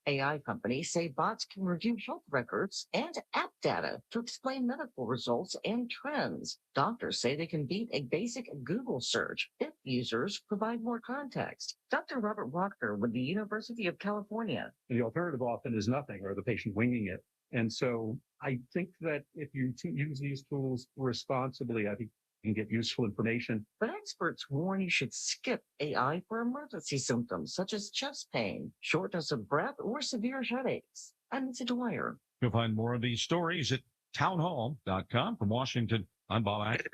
AI companies say bots can review health records and app data to explain medical results and trends. Doctors say they can beat a basic Google search if users provide more context. Dr. Robert Walker with the University of California. The alternative often is nothing or the patient winging it. And so I think that if you use these tools responsibly, I think you can get useful information. But experts warn you should skip AI for emergency symptoms such as chest pain, shortness of breath, or severe headaches. I'm Lindsay Dwyer. You'll find more of these stories at townhall.com. From Washington, I'm Bob Hackett.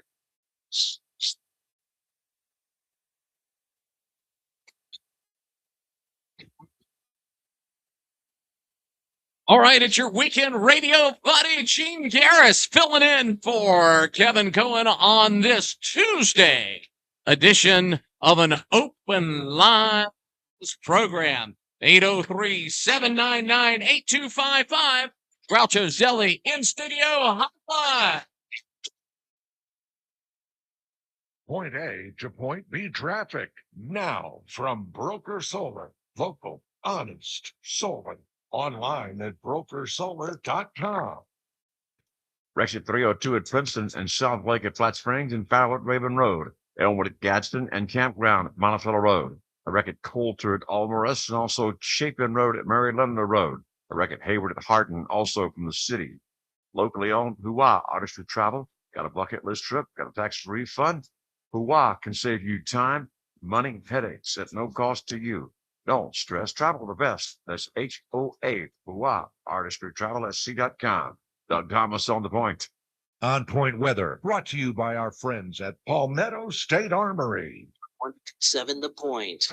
All right, it's your weekend radio buddy, Gene Garris, filling in for Kevin Cohen on this Tuesday edition of an Open Lines program. 803-799-8255. Groucho Zelli in studio. Hotline. Point A to point B traffic now from Broker Solar. Local, honest, solar. Online at brokersolar.com. Exit 302 at Princeton and South Lake at Flat Springs and Farrell at Raven Road. Elmwood at Gadsden and Campground at Monticello Road. A wreck at Coulter at Almaris and also Chapin Road at Mary Lender Road. A wreck at Hayward at Hardin, also from the city. Locally owned Hua Artistry Travel. Got a bucket list trip? Got a tax refund? Hua can save you time, money, headaches at no cost to you. Don't stress. Travel the best. That's HOA, Hua Artistry Travel at C.com. Doug Thomas on the point. On Point Weather, brought to you by our friends at Palmetto State Armory. 7 The Point.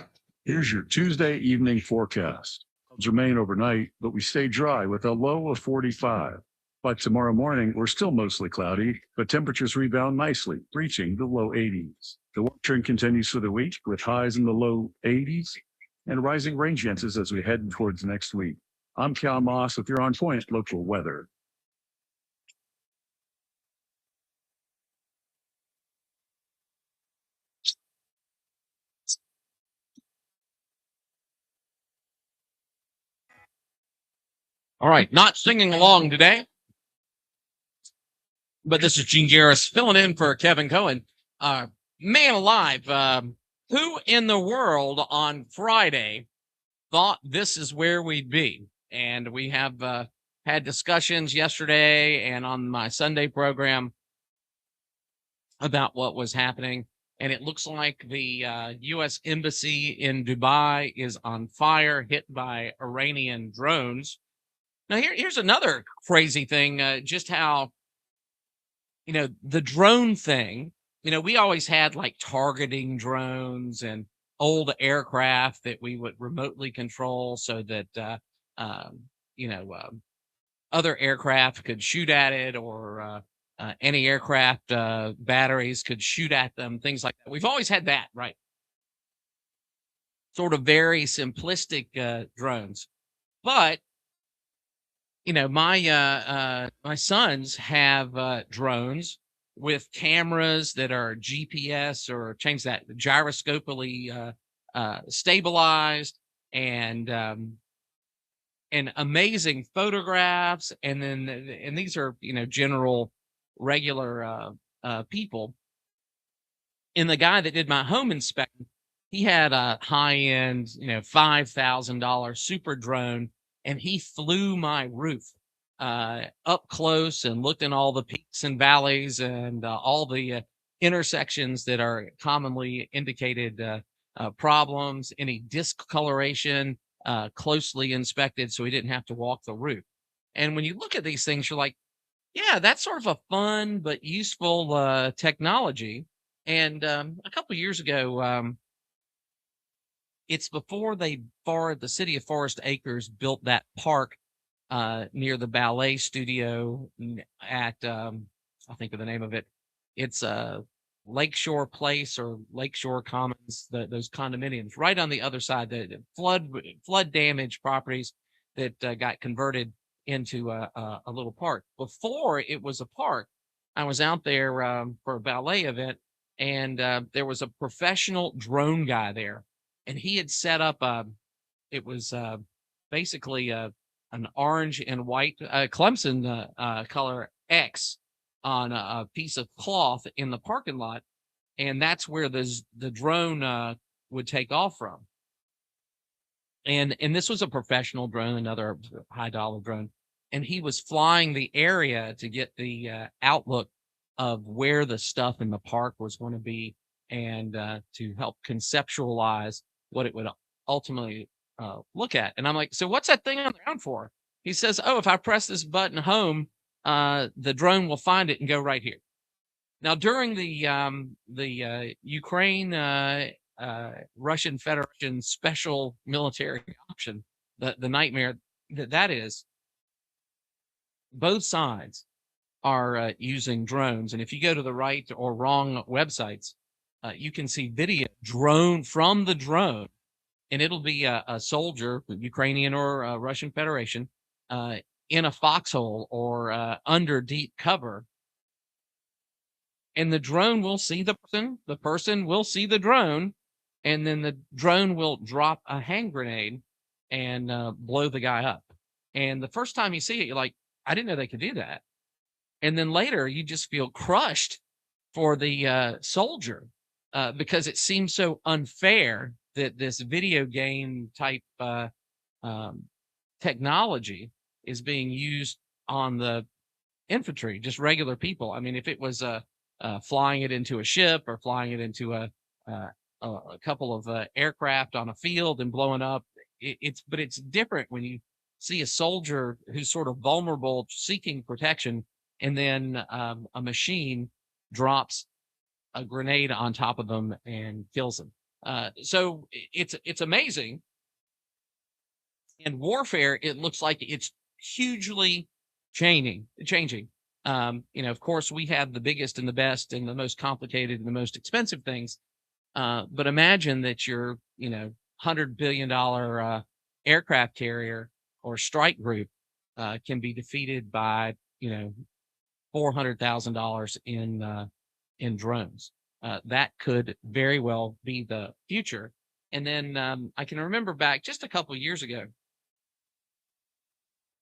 Here's your Tuesday evening forecast. Clouds remain overnight, but we stay dry with a low of 45. By tomorrow morning, we're still mostly cloudy, but temperatures rebound nicely, reaching the low 80s. The warm trend continues for the week with highs in the low 80s and rising rain chances as we head towards next week. I'm Cal Moss with your On Point local weather. All right, not singing along today, but this is Gene Garris filling in for Kevin Cohen. Man alive, who in the world on Friday thought this is where we'd be? And we have had discussions yesterday and on my Sunday program about what was happening. And it looks like the U.S. Embassy in Dubai is on fire, hit by Iranian drones. Now, here's another crazy thing, just how, the drone thing, we always had like targeting drones and old aircraft that we would remotely control so that, other aircraft could shoot at it or any aircraft batteries could shoot at them, things like that. We've always had that, right? Sort of very simplistic drones. But my sons have drones with cameras that are GPS or change that gyroscopically stabilized and amazing photographs. And these are, general regular people. And the guy that did my home inspection, he had a high-end, $5,000 super drone. And he flew my roof up close and looked in all the peaks and valleys and all the intersections that are commonly indicated problems, any discoloration, closely inspected so he didn't have to walk the roof. And when you look at these things, you're like, yeah, that's sort of a fun but useful technology. And a couple of years ago, it's before the city of Forest Acres built that park near the ballet studio at, I'll think of the name of it. It's Lakeshore Place or Lakeshore Commons, those condominiums right on the other side, the flood damaged properties that got converted into a little park. Before it was a park, I was out there for a ballet event, and there was a professional drone guy there. And he had set up, it was basically an orange and white Clemson color X on a piece of cloth in the parking lot, and that's where the drone would take off from. And this was a professional drone, another high dollar drone, and he was flying the area to get the outlook of where the stuff in the park was going to be, and to help conceptualize what it would ultimately look at. And I'm like, so what's that thing on the ground for? He says, oh, if I press this button home, the drone will find it and go right here. Now, during the Ukraine Russian Federation special military option, the nightmare that is, both sides are using drones. And if you go to the right or wrong websites, you can see video drone from the drone, and it'll be a soldier, Ukrainian or Russian Federation, in a foxhole or under deep cover. And the drone will see the person will see the drone, and then the drone will drop a hand grenade and blow the guy up. And the first time you see it, you're like, I didn't know they could do that. And then later you just feel crushed for the soldier because it seems so unfair that this video game type technology is being used on the infantry, just regular people. I mean, if it was flying it into a ship or flying it into a couple of aircraft on a field and blowing up, but it's different when you see a soldier who's sort of vulnerable, seeking protection, and then a machine drops a grenade on top of them and kills them. So it's amazing. And warfare, it looks like it's hugely changing. Of course, we have the biggest and the best and the most complicated and the most expensive things. But imagine that your, $100 billion aircraft carrier or strike group can be defeated by, $400,000 in drones. That could very well be the future. And then I can remember back just a couple of years ago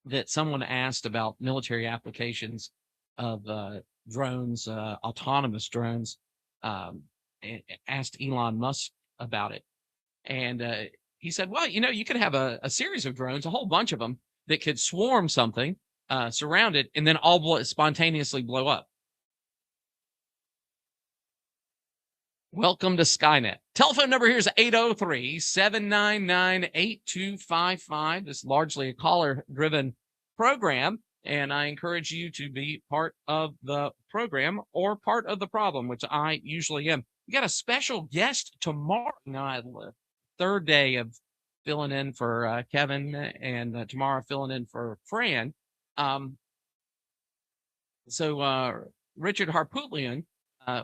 that someone asked about military applications of drones, autonomous drones, asked Elon Musk about it. And he said, well, you could have a series of drones, a whole bunch of them, that could swarm something, surround it, and then all spontaneously blow up. Welcome to Skynet. Telephone number here is 803-799-8255. This is largely a caller-driven program, and I encourage you to be part of the program or part of the problem, which I usually am. We got a special guest tomorrow night, third day of filling in for Kevin, and tomorrow filling in for Fran. So Richard Harpootlian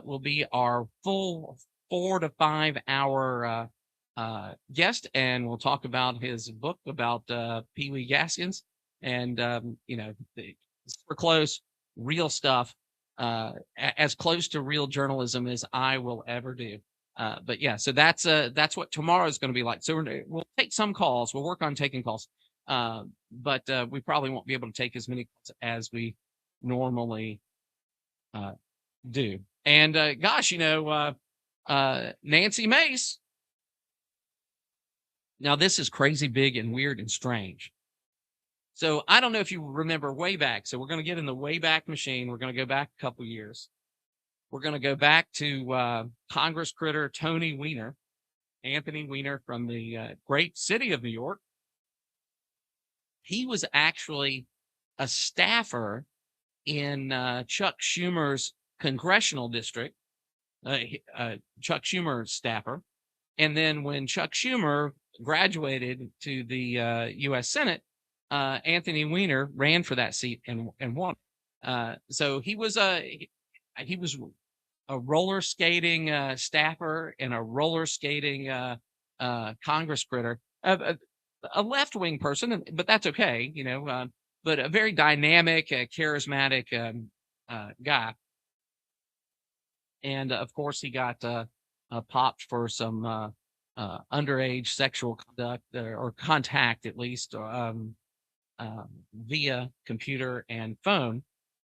will be our full 4 to 5 hour guest, and we'll talk about his book about Pee Wee Gaskins, and super close, real stuff, as close to real journalism as I will ever do. But yeah, so that's what tomorrow is going to be like. So we'll take some calls. We'll work on taking calls, but we probably won't be able to take as many calls as we normally do. And gosh, Nancy Mace. Now this is crazy, big, and weird and strange. So I don't know if you remember way back. So we're going to get in the Wayback Machine. We're going to go back a couple years. We're going to go back to Congress critter Tony Weiner, Anthony Weiner from the great city of New York. He was actually a staffer in Chuck Schumer's congressional district, Chuck Schumer staffer. And then when Chuck Schumer graduated to the U.S. Senate, Anthony Weiner ran for that seat and won. So he was a roller skating staffer and a roller skating Congress critter, a left-wing person, but that's okay, but a very dynamic, charismatic guy. And of course, he got popped for some underage sexual conduct or contact, at least, via computer and phone.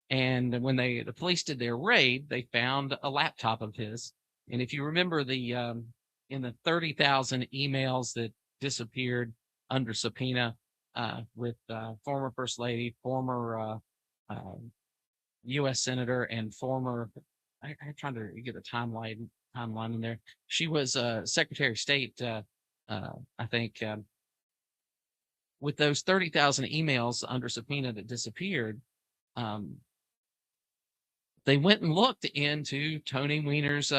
And when the police did their raid, they found a laptop of his. And if you remember in the 30,000 emails that disappeared under subpoena with former First Lady, former U.S. Senator, and former, I'm trying to get a timeline in there. She was Secretary of State, I think. With those 30,000 emails under subpoena that disappeared, they went and looked into Tony Weiner's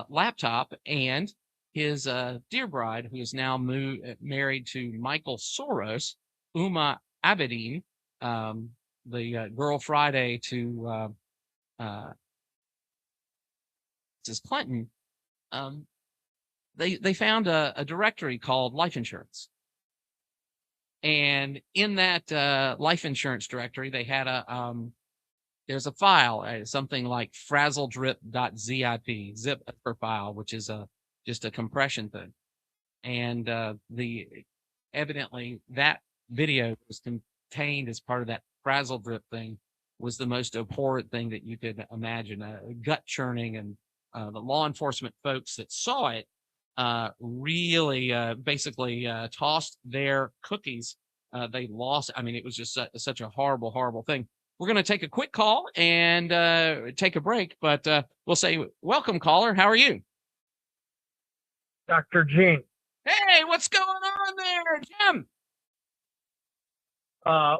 laptop, and his dear bride, who is now married to Michael Soros, Uma Abedin, the Girl Friday to Mrs. Clinton. They found a directory called life insurance. And in that life insurance directory, they had there's a file, something like frazzledrip.zip file, which is just a compression thing. And evidently that video was contained as part of that frazzledrip thing, was the most abhorrent thing that you could imagine, gut churning. And the law enforcement folks that saw it really basically tossed their cookies. They lost. I mean, it was just such a horrible, horrible thing. We're going to take a quick call and take a break, but we'll say, welcome, caller. How are you? Dr. Gene. Hey, what's going on there, Jim?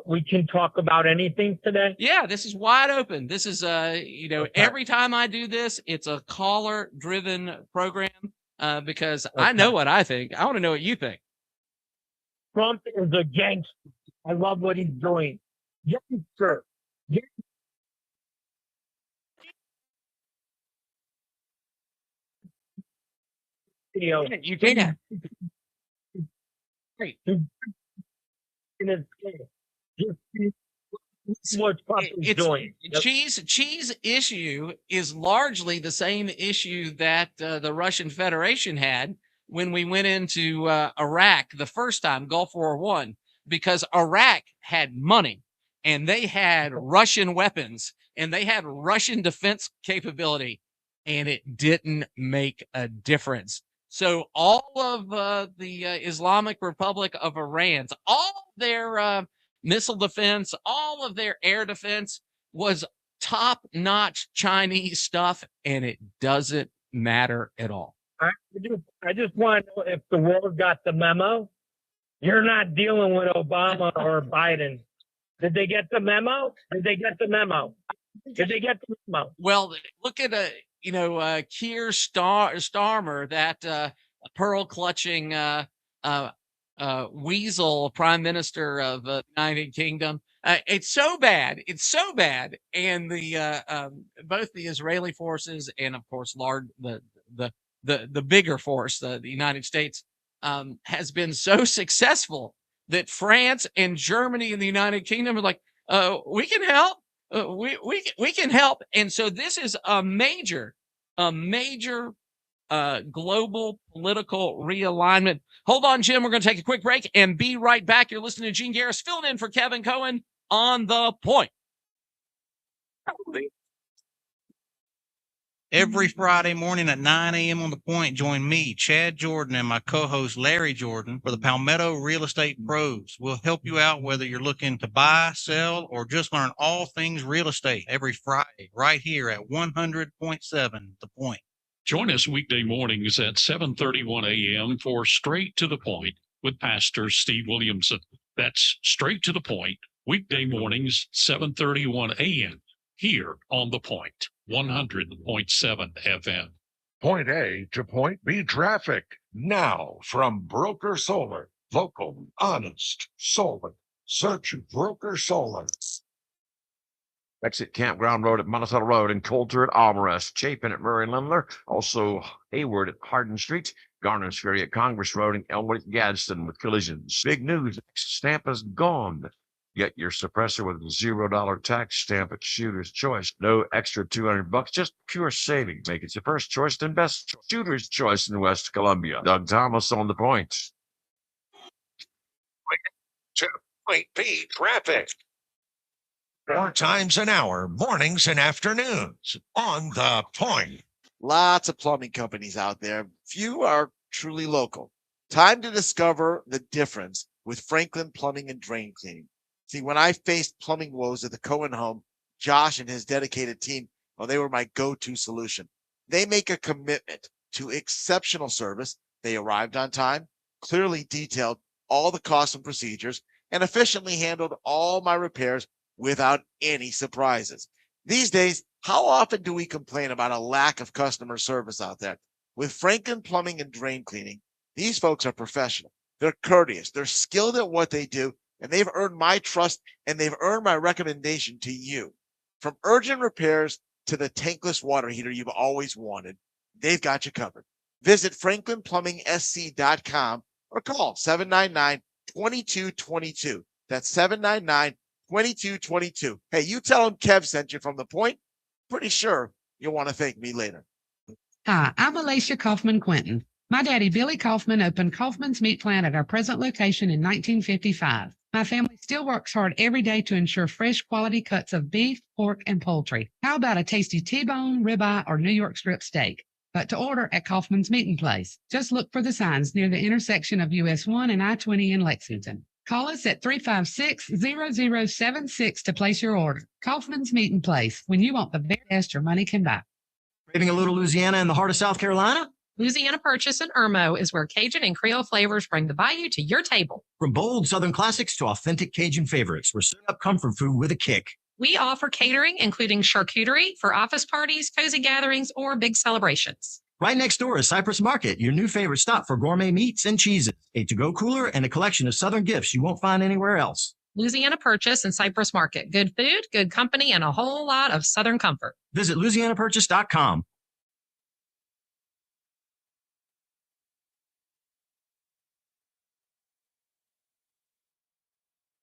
We can talk about anything today? Yeah, this is wide open. This is, Okay. every time I do this, it's a caller-driven program because I Okay. know what I think. I want to know what you think. Trump is a gangster. I love what he's doing. Gangster. Video. You can't. Great. In his face. Just see what Trump is doing. Cheese issue is largely the same issue that the Russian Federation had when we went into Iraq the first time, Gulf War I, because Iraq had money and they had Russian weapons and they had Russian defense capability, and it didn't make a difference. So all of the Islamic Republic of Iran's, all their missile defense, all of their air defense was top-notch Chinese stuff, and it doesn't matter at all. I just want to know if the world got the memo. You're not dealing with Obama or Biden. Did they get the memo? Did they get the memo? Did they get the memo? Well, look at Keir Starmer, that pearl-clutching weasel prime minister of the United Kingdom. It's so bad. It's so bad. And the both the Israeli forces and, of course, the bigger force, the United States, has been so successful that France and Germany and the United Kingdom are like, we can help. We can help. And so this is a major global political realignment. Hold on, Jim. We're going to take a quick break and be right back. You're listening to Gene Garris filling in for Kevin Cohen on The Point. Every Friday morning at 9 a.m. on The Point, join me, Chad Jordan, and my co-host Larry Jordan for the Palmetto Real Estate Pros. We'll help you out whether you're looking to buy, sell, or just learn all things real estate every Friday right here at 100.7 The Point. Join us weekday mornings at 7:31 a.m. for Straight to the Point with Pastor Steve Williamson. That's Straight to the Point, weekday mornings, 7:31 a.m. here on The Point, 100.7 FM. Point A to Point B traffic now from Broker Solar. Local, honest, solid. Search Broker Solar. Exit Campground Road at Monticello Road and Coulter at Alvarez, Chapin at Murray Lindler, also Hayward at Hardin Street, Garner's Ferry at Congress Road, and Elmwood at Gadsden with collisions. Big news, Stamp is gone. Get your suppressor with a $0 tax stamp at Shooter's Choice. No extra $200, just pure savings. Make it your first choice and best Shooter's Choice in West Columbia. Doug Thomas on the point. To Point B traffic. 4 times an hour, mornings and afternoons on the point. Lots of plumbing companies out there. Few are truly local. Time to discover the difference with Franklin Plumbing and Drain Cleaning. See, when I faced plumbing woes at the Cohen home, Josh and his dedicated team, well, they were my go-to solution. They make a commitment to exceptional service. They arrived on time, clearly detailed all the costs and procedures, and efficiently handled all my repairs without any surprises. These days, how often do we complain about a lack of customer service out there? With Franklin Plumbing and Drain Cleaning, these folks are professional. They're courteous. They're skilled at what they do, and they've earned my trust, and they've earned my recommendation to you. From urgent repairs to the tankless water heater you've always wanted, they've got you covered. Visit franklinplumbing.sc.com or call 799-2222. That's 799-2222. Hey, you tell them Kev sent you from the point. Pretty sure you'll want to thank me later. Hi, I'm Alicia Kaufman Quinton. My daddy, Billy Kaufman, opened Kaufman's Meat Plant at our present location in 1955. My family still works hard every day to ensure fresh quality cuts of beef, pork, and poultry. How about a tasty T-bone, ribeye, or New York strip steak? But to order at Kaufman's Meat Place, just look for the signs near the intersection of US 1 and I-20 in Lexington. Call us at 356-0076 to place your order. Kaufman's Meat Place, when you want the very best your money can buy. Craving a little Louisiana in the heart of South Carolina? Louisiana Purchase in Irmo is where Cajun and Creole flavors bring the bayou to your table. From bold Southern classics to authentic Cajun favorites, we're serving up comfort food with a kick. We offer catering, including charcuterie for office parties, cozy gatherings, or big celebrations. Right next door is Cypress Market, your new favorite stop for gourmet meats and cheeses, a to-go cooler, and a collection of Southern gifts you won't find anywhere else. Louisiana Purchase and Cypress Market. Good food, good company, and a whole lot of Southern comfort. Visit LouisianaPurchase.com.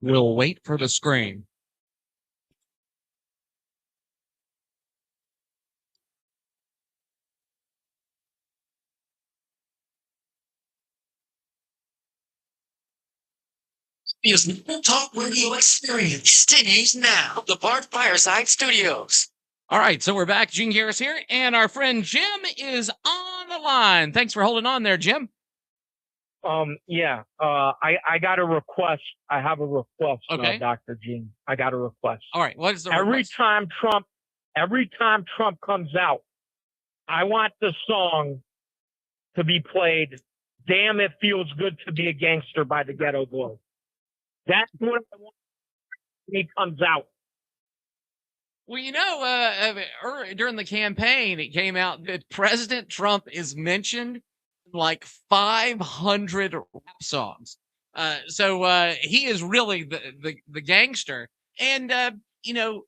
We'll wait for the screen. Is the Talk Radio Experience stage now. The Bart Fireside Studios. All right, so we're back. Gene Garris here, and our friend Jim is on the line. Thanks for holding on there, Jim. I got a request. I have a request, Okay. Dr. Gene. I got a request. All right, what is the Every request? time Trump comes out, I want the song to be played. Damn, it feels good to be a gangster by the Ghetto Boys. That's what I want when he comes out. Well, you know, during the campaign, it came out that President Trump is mentioned in like 500 rap songs. So he is really the gangster. And, you know,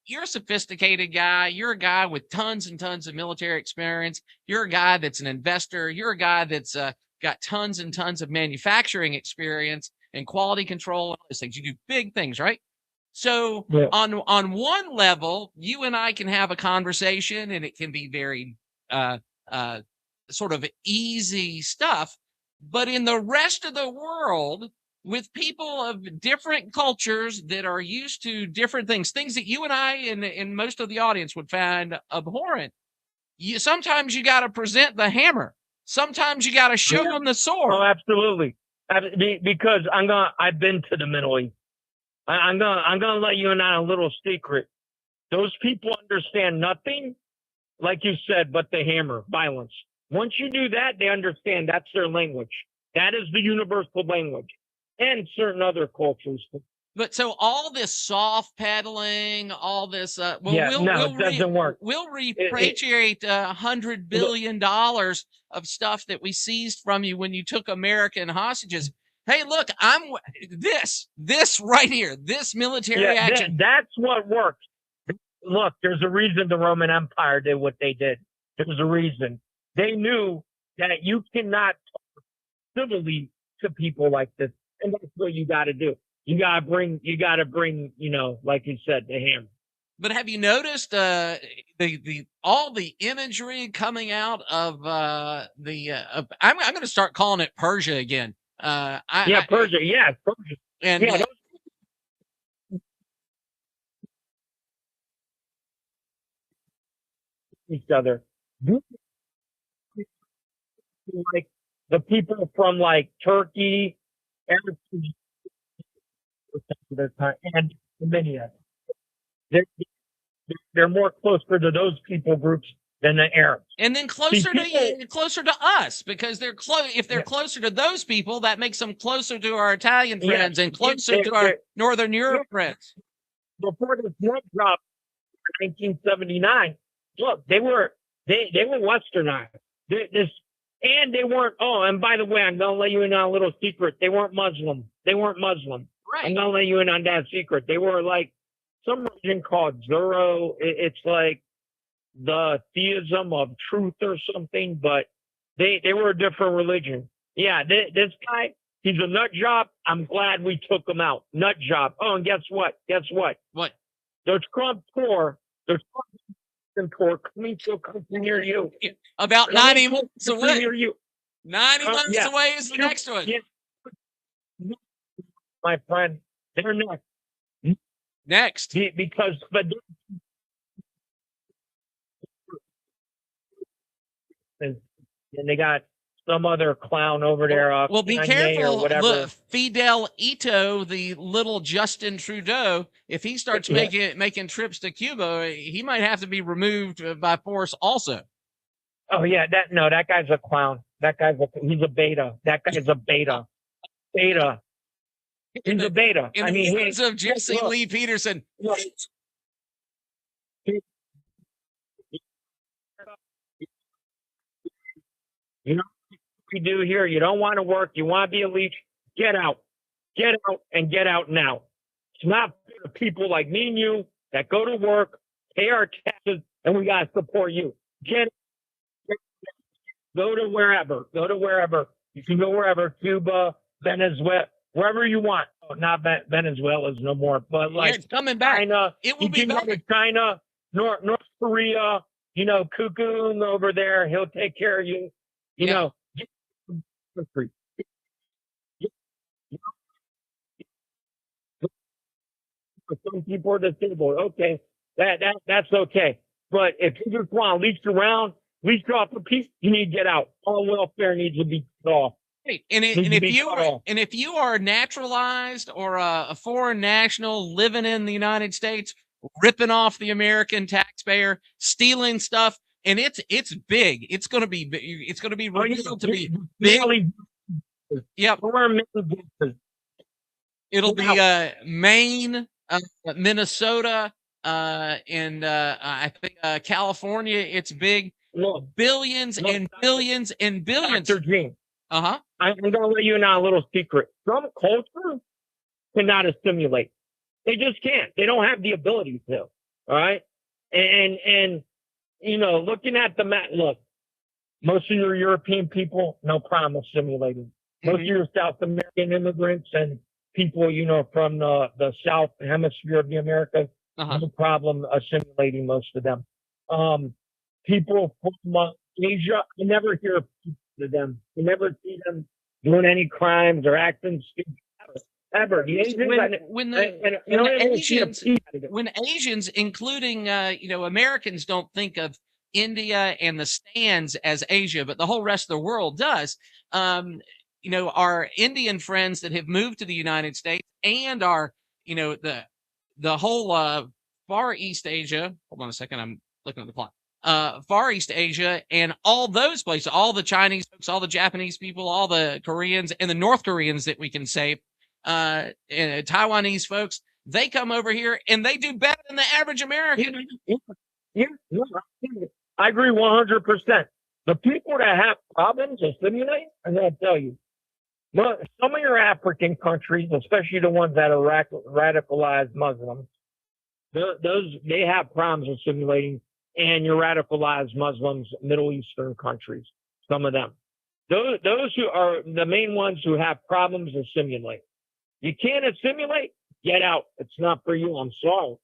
you're a sophisticated guy. You're a guy with tons and tons of military experience. You're a guy that's an investor. You're a guy that's got tons and tons of manufacturing experience and quality control and all those things. You do big things, right? So Yeah. on one level, you and I can have a conversation, and it can be very sort of easy stuff. But in the rest of the world, with people of different cultures that are used to different things that you and I and most of the audience would find abhorrent, sometimes you got to present the hammer. Sometimes you got to show them the sword. Oh, absolutely. Because I've been to the Middle East. I'm gonna let you in on a little secret. Those people understand nothing, like you said, but the hammer, violence. Once you do that, they understand that's their language. That is the universal language, and certain other cultures. But so all this soft pedaling, all this, it doesn't work. We'll repatriate $100 billion of stuff that we seized from you when you took American hostages. Hey, look, I'm this right here, this military action. That's what works. Look, there's a reason the Roman Empire did what they did. There's a reason. They knew that you cannot talk civilly to people like this, and that's what you got to do. you gotta bring, you know, like you said, the hammer. But have you noticed the all the imagery coming out of I'm going to start calling it Persia again. Persia. Yeah, Persia. And Yeah, each other. Like the people from like Turkey, and Armenia. They're, they're more closer to those people groups than the Arabs. And then closer to us, because they're close. If they're closer to those people, that makes them closer to our Italian friends and closer to our Northern Europe friends. Before this net drop in 1979, look, they were westernized. And they weren't. Oh, and by the way, I'm gonna let you in on a little secret. They weren't Muslim. Right. I'm gonna let you in on that secret. They were like some religion called Zoro. It's like the theism of truth or something, but they were a different religion. Yeah, this guy, he's a nut job. I'm glad we took him out. Nut job. Oh, and guess what? What? There's Trump tour. There's Trump tour coming to a country near you. About 90 months away. Near you. 90 months away is the next one. Yeah. My friend, they're next. Next. Because, but and they got some other clown over there. Well, be Kanye careful. or whatever. Look, Fidel Ito, the little Justin Trudeau, if he starts making trips to Cuba, he might have to be removed by force also. Oh yeah, that guy's a clown. He's a beta. That guy's a beta. Beta. He's a beta. In the hands of Jesse Lee Peterson. Look, you know what we do here? You don't want to work. You want to be a leech. Get out. Get out and get out now. It's not for people like me and you that go to work, pay our taxes, and we got to support you. Go to wherever. You can go wherever. Cuba, Venezuela, wherever you want. Oh, not Venezuela's no more, but like it's coming back. China. It will you be can go to China, North Korea. You know, Cuckoo over there. He'll take care of you. You know. Some people are disabled. Okay, that's okay. But if you just want to leech off the piece, you need to get out. All welfare needs to be cut off. And if you are naturalized or a foreign national living in the United States, ripping off the American taxpayer, stealing stuff, and it's big. It's going to be revealed to be big. Yep. It'll be Maine, Minnesota, and I think California. It's big. Billions and billions and billions. Dr. Gene. Uh-huh. I'm going to let you in on a little secret. Some cultures cannot assimilate. They just can't. They don't have the ability to. All right. And you know, looking at the map, look, most of your European people, no problem assimilating. Most of your South American immigrants and people, you know, from the South Hemisphere of the Americas, no problem assimilating most of them. People from Asia, I never hear of them. You never see them doing any crimes or acting stupid ever. The Asians, when Asians, including Americans, don't think of India and the stands as Asia, but the whole rest of the world does. Our Indian friends that have moved to the United States and our, the whole Far East Asia. Hold on a second, I'm looking at the plot. Far East Asia and all those places, all the Chinese folks, all the Japanese people, all the Koreans and the North Koreans that we can save, and Taiwanese folks, they come over here and they do better than the average American. Yeah, I agree 100%. The people that have problems assimilating, I'm going to tell you, some of your African countries, especially the ones that are radicalized Muslims, they have problems assimilating. And your radicalized Muslims, Middle Eastern countries, some of them. Those who are the main ones who have problems assimilate. You can't assimilate? Get out. It's not for you. I'm sorry.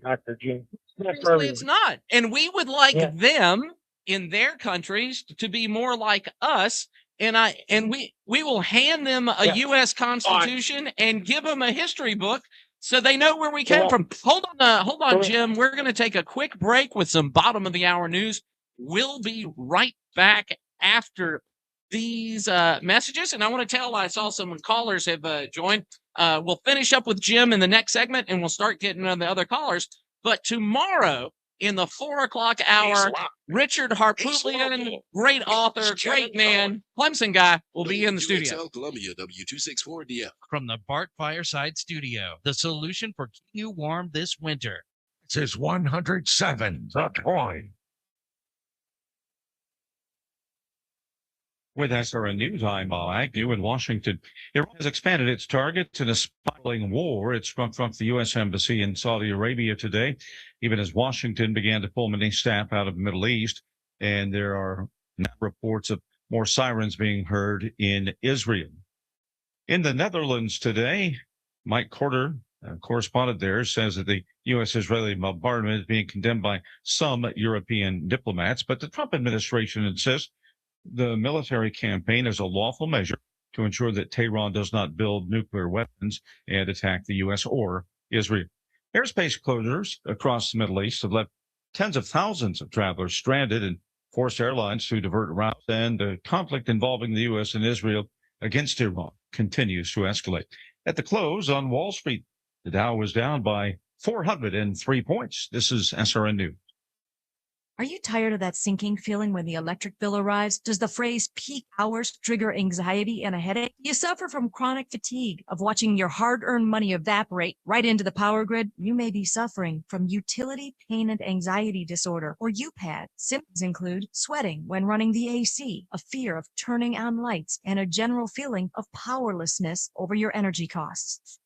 Dr. Jim. It's not for Seriously, it's everyone. not. And we would like Yeah. them in their countries to be more like us. And we will hand them a Yeah. U.S. Constitution and give them a history book so they know where we came Correct. from. Hold on, Correct. Jim. We're going to take a quick break with some bottom of the hour news. We'll be right back after these messages. And I want to tell, I saw some callers have joined. We'll finish up with Jim in the next segment, and we'll start getting on the other callers. But tomorrow in the 4 o'clock hour, Richard Harpootlian, great author, great man, Clemson guy, will be in the studio. WQXL Columbia, W264DF. From the Bart Fireside Studio, the solution for keeping you warm this winter. This is 107 The Point. With SRN News, I'm Agnew in Washington. Iran has expanded its targets in a spiraling war. It's from the U.S. Embassy in Saudi Arabia today, even as Washington began to pull many staff out of the Middle East. And there are now reports of more sirens being heard in Israel. In the Netherlands today, Mike Corder, correspondent there, says that the U.S.-Israeli bombardment is being condemned by some European diplomats, but the Trump administration insists the military campaign is a lawful measure to ensure that Tehran does not build nuclear weapons and attack the U.S. or Israel. Airspace closures across the Middle East have left tens of thousands of travelers stranded and forced airlines to divert routes, and the conflict involving the U.S. and Israel against Iran continues to escalate. At the close on Wall Street, the Dow was down by 403 points. This is SRN News. Are you tired of that sinking feeling when the electric bill arrives? Does the phrase peak hours trigger anxiety and a headache? Do you suffer from chronic fatigue of watching your hard-earned money evaporate right into the power grid? You may be suffering from utility pain and anxiety disorder, or UPAD. Symptoms include sweating when running the AC, a fear of turning on lights, and a general feeling of powerlessness over your energy costs.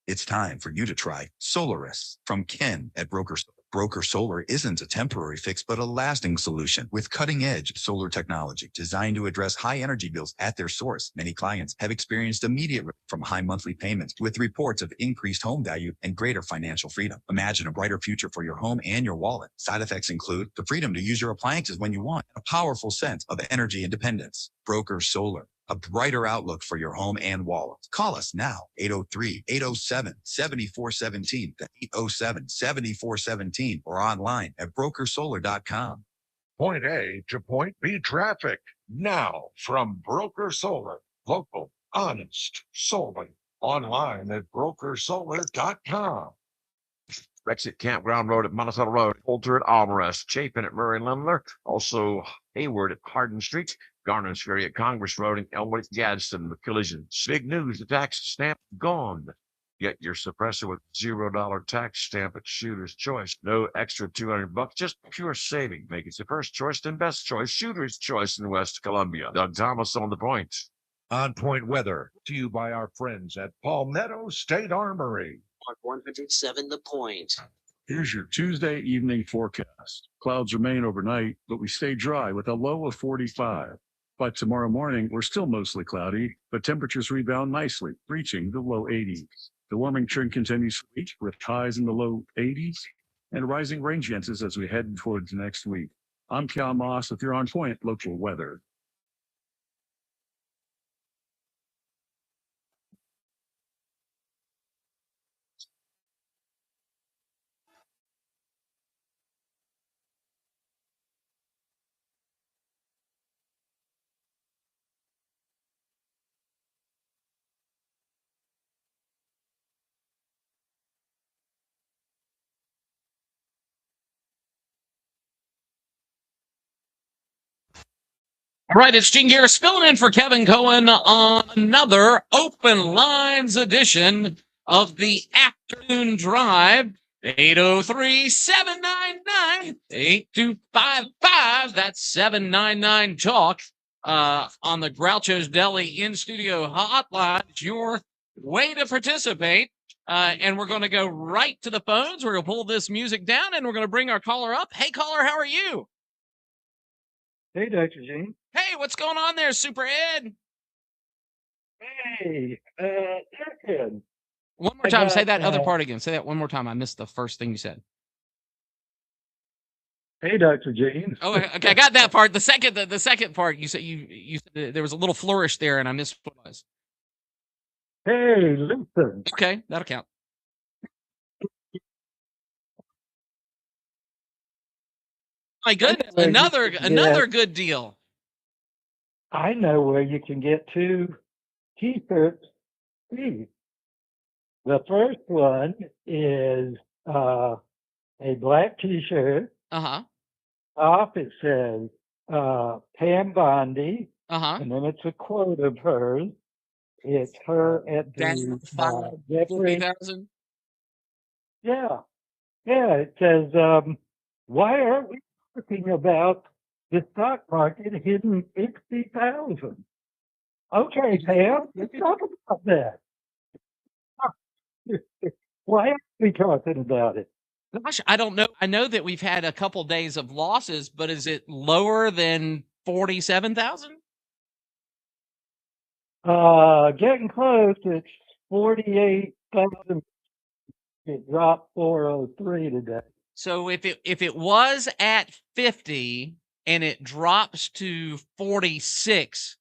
It's time for you to try Solaris from Ken at Broker Solar. Broker Solar isn't a temporary fix, but a lasting solution with cutting-edge solar technology designed to address high energy bills at their source. Many clients have experienced immediate relief from high monthly payments with reports of increased home value and greater financial freedom. Imagine a brighter future for your home and your wallet. Side effects include the freedom to use your appliances when you want, a powerful sense of energy independence. Broker Solar, a brighter outlook for your home and wallet. Call us now, 803-807-7417, 807-7417, or online at brokersolar.com. Point A to Point B traffic now from Broker Solar. Local, honest, solar. Online at brokersolar.com. Brexit Campground Road at Monticello Road, Coulter at Alvarez, Chapin at Murray Limler, also Hayward at Hardin Street, Garner's Ferry at Congress Road, and Elmwood at Gadsden with collisions. Big news, the tax stamp gone. Get your suppressor with $0 tax stamp at Shooter's Choice. No extra $200, just pure saving. Make it the first choice and best choice. Shooter's Choice in West Columbia. Doug Thomas on the point. On Point Weather, to you by our friends at Palmetto State Armory. 107 The Point. Here's your Tuesday evening forecast. Clouds remain overnight, but we stay dry with a low of 45. By tomorrow morning, we're still mostly cloudy, but temperatures rebound nicely, reaching the low 80s. The warming trend continues for week with highs in the low 80s and rising rain chances as we head towards next week. I'm Cal Moss with your On Point local weather. All right, it's Gene Garris filling in for Kevin Cohen on another Open Lines edition of the Afternoon Drive. 803-799-8255. That's 799 Talk on the Groucho's Deli in-studio hotline. It's your way to participate. And we're going to go right to the phones. We're going to pull this music down, and we're going to bring our caller up. Hey, caller, how are you? Hey, Dr. Gene. Hey, what's going on there, Super Ed? Hey, Durkin. One more I time. Say got, that other part again. Say that one more time. I missed the first thing you said. hey, Dr. James. Oh, okay. I got that part. The second part, you said you said there was a little flourish there, and I missed what it was. Hey, listen. Okay, that'll count. My goodness, Where you another can another get- good deal. I know where you can get 2 t-shirts free. The first one is a black t-shirt. Uh-huh. Off it says Pam Bondi. Uh-huh. And then it's a quote of hers. It's her at Down the Jeffrey. 50,000. Yeah. Yeah. It says, why aren't we talking about the stock market hitting 60,000? Okay, Pam, let's talk about that. Why aren't we talking about it? Gosh, I don't know. I know that we've had a couple days of losses, but is it lower than 47,000? Getting close. It's 48,000. It dropped 403 today. So if it was at 50 and it drops to 46,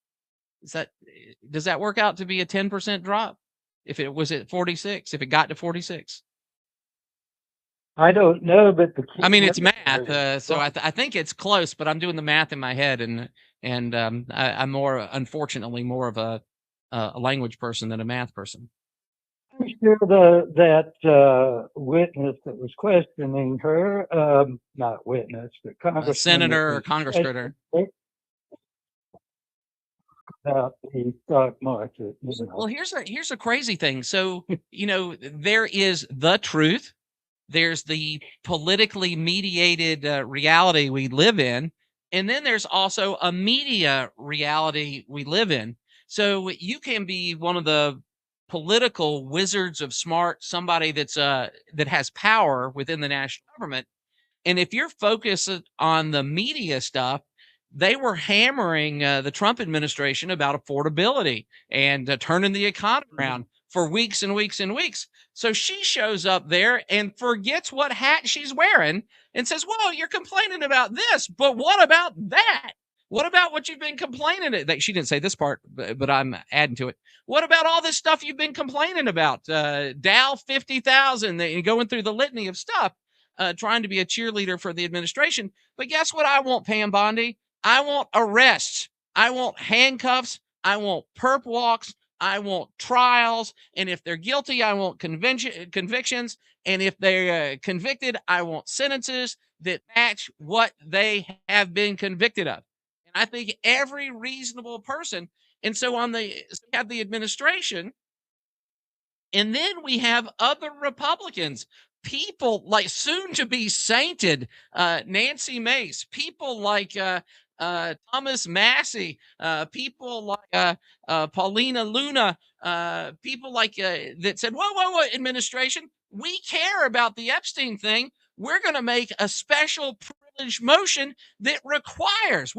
does that work out to be a 10% drop? If it was at 46, if it got to 46? I don't know, but I mean, it's math, so I think it's close, but I'm doing the math in my head, and I'm unfortunately more of a language person than a math person. I'm sure that witness that was questioning her, not witness, but congressman, Senator or Congress critter. About the stock market. Well, here's a crazy thing. So, there is the truth. There's the politically mediated reality we live in. And then there's also a media reality we live in. So you can be one of the political wizards of smart, somebody that has power within the national government. And if you're focused on the media stuff, they were hammering the Trump administration about affordability and turning the economy around for weeks and weeks and weeks. So she shows up there and forgets what hat she's wearing and says, well, you're complaining about this, but what about that? What about what you've been complaining about? She didn't say this part, but I'm adding to it. What about all this stuff you've been complaining about? Dow 50,000, going through the litany of stuff, trying to be a cheerleader for the administration. But guess what I want, Pam Bondi? I want arrests. I want handcuffs. I want perp walks. I want trials. And if they're guilty, I want convictions. And if they're convicted, I want sentences that match what they have been convicted of. And I think every reasonable person. And so we have the administration, and then we have other Republicans, people like soon to be sainted Nancy Mace, people like Thomas Massey, people like Paulina Luna, people like that said, whoa, administration, we care about the Epstein thing. We're going to make a special privilege motion that we're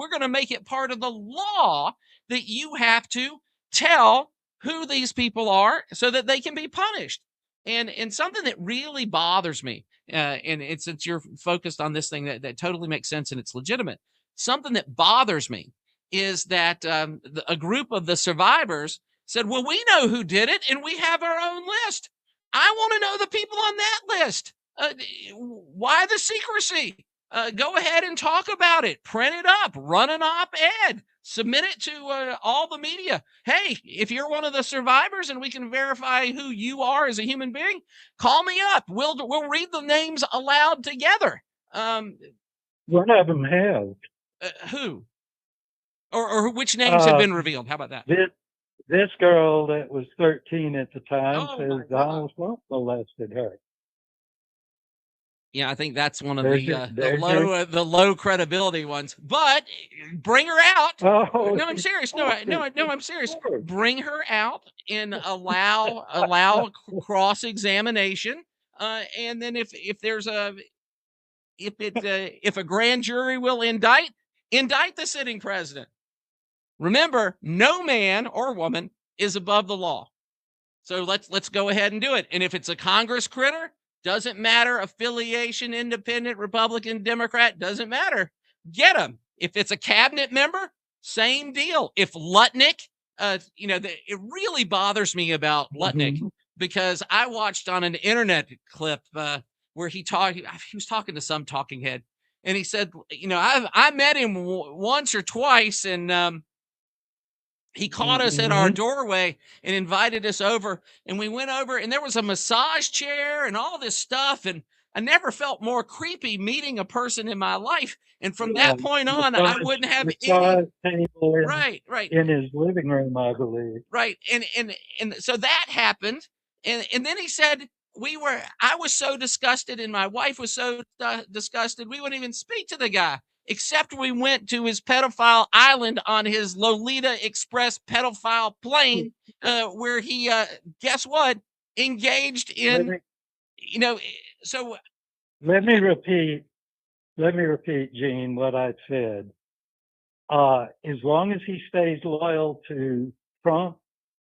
going to make it part of the law that you have to tell who these people are so that they can be punished. And something that really bothers me, and since you're focused on this thing that totally makes sense and it's legitimate, something that bothers me is that a group of the survivors said, well, we know who did it and we have our own list. I want to know the people on that list. Why the secrecy? Go ahead and talk about it. Print it up. Run an op-ed. Submit it to all the media. Hey, if you're one of the survivors and we can verify who you are as a human being, call me up. We'll read the names aloud together. One of them has. Who? Or which names have been revealed? How about that? This girl that was 13 at the time says Donald Trump molested her. Yeah, I think that's one of the low credibility ones. But bring her out. Oh, no, I'm serious. No, I'm serious. Bring her out and allow cross examination. And then if a grand jury will indict the sitting president. Remember, no man or woman is above the law. So let's go ahead and do it. And if it's a Congress critter, doesn't matter affiliation, independent, Republican, Democrat, doesn't matter. Get them. If it's a cabinet member, same deal. If Lutnick, it really bothers me about Lutnick because I watched on an internet clip where he was talking to some talking head, and he said, I met him once or twice, and he caught us at our doorway and invited us over, and we went over, and there was a massage chair and all this stuff, and I never felt more creepy meeting a person in my life. And from that point on, I wouldn't have any. Right. in his living room, I believe. Right. And so that happened. And then he said, I was so disgusted and my wife was so disgusted. We wouldn't even speak to the guy, except we went to his pedophile island on his Lolita Express pedophile plane, where he, guess what? Engaged in, so. Let me repeat, Gene, what I said. As long as he stays loyal to Trump,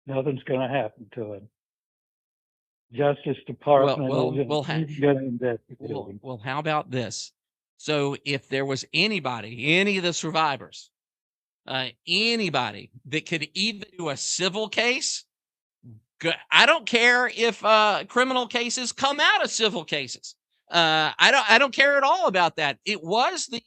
nothing's going to happen to him. Justice Department is going to investigate him. Well, how about this? So if there was any of the survivors, anybody that could even do a civil case, I don't care if criminal cases come out of civil cases. I don't care at all about that. It was the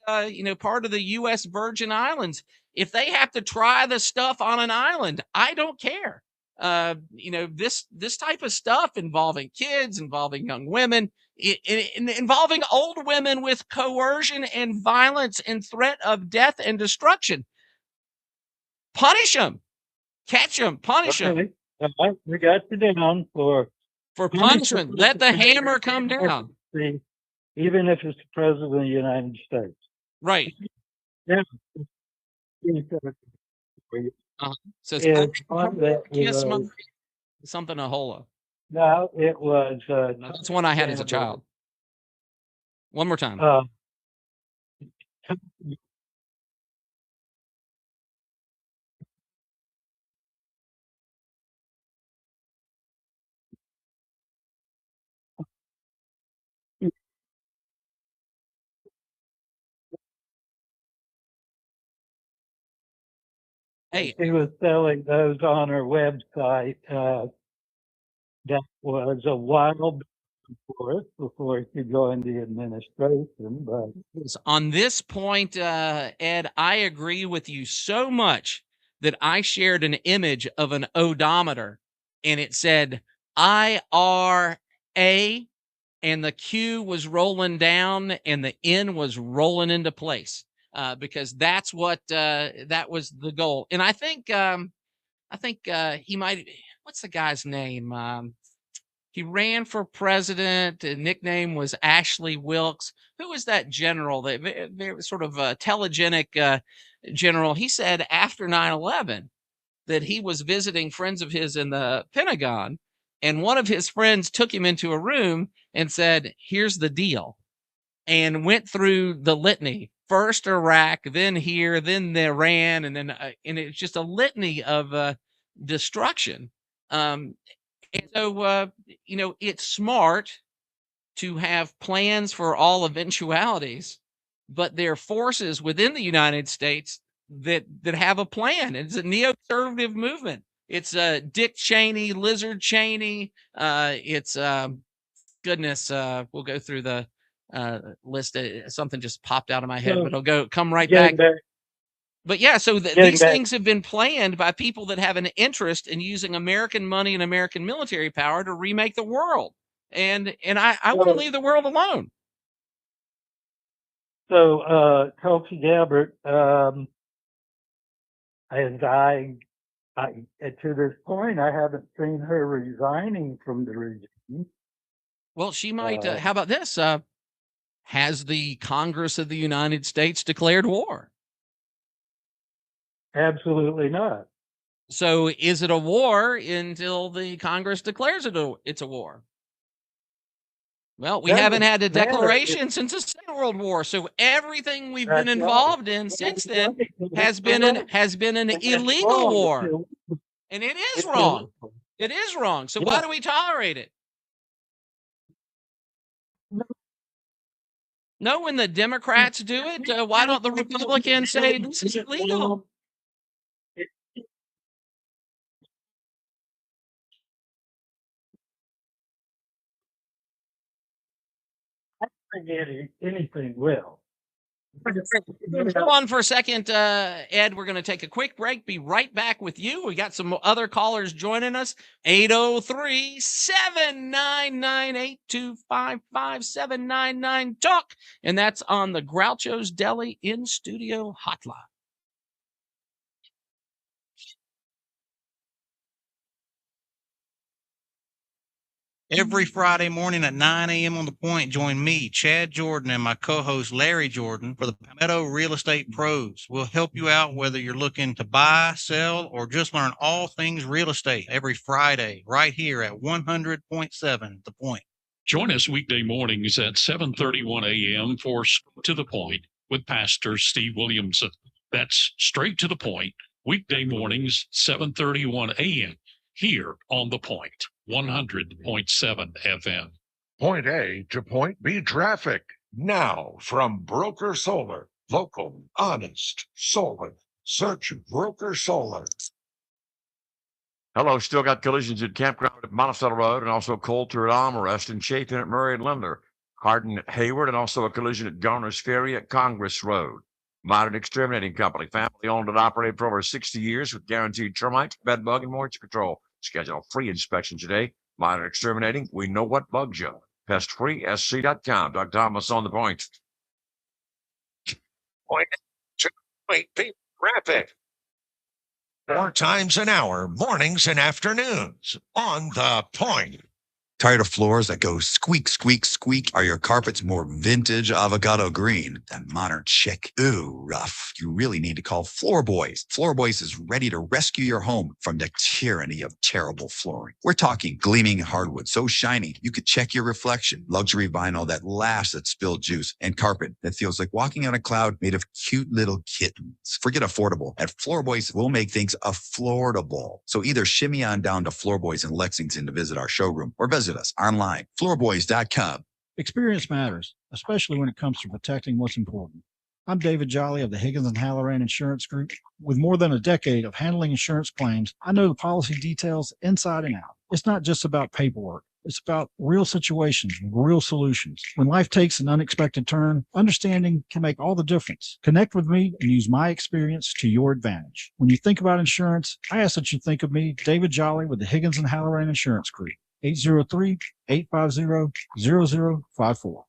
part of the U.S. Virgin Islands. If they have to try the stuff on an island, I don't care. This type of stuff involving kids, involving young women, involving old women with coercion and violence and threat of death and destruction. Punish them, catch them, punish them. We got you down for punishment. Let the hammer come down. Even if it's the president of the United States. Right. Yeah. Says something a hola. No, it was. That's one I had as a child. One more time. Hey, she was selling those on her website. That was a while before she joined the administration. But on this point, Ed, I agree with you so much that I shared an image of an odometer, and it said IRA, and the Q was rolling down, and the N was rolling into place. Because that's what that was the goal. And I think he might. What's the guy's name? He ran for president. His nickname was Ashley Wilkes. Who was that general? That very sort of telegenic general. He said after 9/11 that he was visiting friends of his in the Pentagon, and one of his friends took him into a room and said, "Here's the deal," and went through the litany. First Iraq, then here, then Iran, and then and it's just a litany of destruction. And so it's smart to have plans for all eventualities, but there are forces within the United States that have a plan. It's a neoconservative movement. It's Dick Cheney, Lizard Cheney. It's goodness. We'll go through the list. Something just popped out of my head, but it'll come right back. But yeah, so these things have been planned by people that have an interest in using American money and American military power to remake the world. And I want to leave the world alone. So Tulsi Gabbard, as I to this point, I haven't seen her resigning from the regime. Well, she might. How about this? Has the Congress of the United States declared war? Absolutely not. So is it a war until the Congress declares it's a war? Well, we haven't had a declaration since the Second World War. So everything we've been involved in since then has been an illegal war. And it is It's wrong. illegal. It is wrong. So Yeah. why do we tolerate it? No, when the Democrats do it, why don't the Republicans say this is illegal? I don't think anything will. Hold on for a second, Ed. We're going to take a quick break. Be right back with you. We got some other callers joining us. 803-799-8255-799-TALK. And that's on the Groucho's Deli in studio hotline. Every Friday morning at 9 a.m. on the point, join me, Chad Jordan, and my co-host Larry Jordan for the Palmetto Real Estate Pros. We'll help you out whether you're looking to buy, sell, or just learn all things real estate every Friday right here at 100.7 The Point. Join us weekday mornings at 7:31 a.m. for Straight to the Point with Pastor Steve Williamson. That's Straight to the Point, weekday mornings, 7:31 a.m. here on The Point, 100.7 FM. Point A to Point B traffic now from Broker Solar. Local, honest, solar. Search Broker Solar. Hello, still got collisions at Campground at Monticello Road and also Coulter at Almarest and Chafin at Murray and Linder. Hardin at Hayward and also a collision at Garner's Ferry at Congress Road. Modern Exterminating Company, family owned and operated for over 60 years with guaranteed termites, bed bug, and moisture control. Schedule a free inspection today. Modern Exterminating, we know what bugs you. PestFreeSC.com. Doug Thomas on the point. Point to Point B traffic. 4 times an hour, mornings and afternoons on the Point. Tired of floors that go squeak, squeak, squeak? Are your carpets more vintage avocado green than modern chic? Ooh, rough. You really need to call Floor Boys. Floor Boys is ready to rescue your home from the tyranny of terrible flooring. We're talking gleaming hardwood so shiny you could check your reflection, luxury vinyl that laughs at spilled juice, and carpet that feels like walking on a cloud made of cute little kittens. Forget affordable. At Floor Boys, we'll make things affordable. So either shimmy on down to Floor Boys in Lexington to visit our showroom or visit us online, floorboys.com. Experience matters, especially when it comes to protecting what's important. I'm David Jolly of the Higgins and Halloran Insurance Group. With more than a decade of handling insurance claims, I know the policy details inside and out. It's not just about paperwork. It's about real situations, real solutions. When life takes an unexpected turn, understanding can make all the difference. Connect with me and use my experience to your advantage. When you think about insurance, I ask that you think of me, David Jolly, with the Higgins and Halloran Insurance Group. 803-850-0054.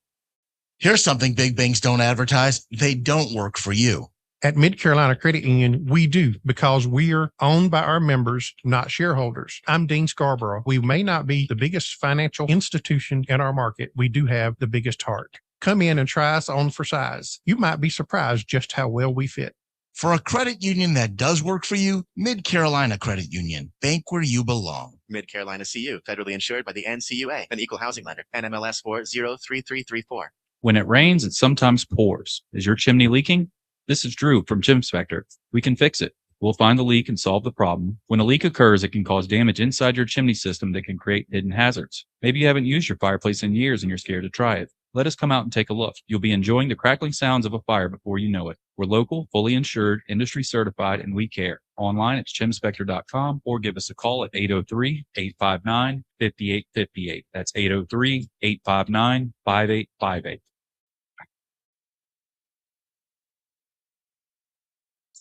Here's something big banks don't advertise. They don't work for you. At Mid-Carolina Credit Union, we do, because we are owned by our members, not shareholders. I'm Dean Scarborough. We may not be the biggest financial institution in our market. We do have the biggest heart. Come in and try us on for size. You might be surprised just how well we fit. For a credit union that does work for you, Mid-Carolina Credit Union. Bank where you belong. Mid-Carolina CU, federally insured by the NCUA, an equal housing lender, NMLS 403334. When it rains, it sometimes pours. Is your chimney leaking? This is Drew from Chim Spector. We can fix it. We'll find the leak and solve the problem. When a leak occurs, it can cause damage inside your chimney system that can create hidden hazards. Maybe you haven't used your fireplace in years and you're scared to try it. Let us come out and take a look. You'll be enjoying the crackling sounds of a fire before you know it. We're local, fully insured, industry certified, and we care. Online at chimspector.com or give us a call at 803-859-5858. That's 803-859-5858.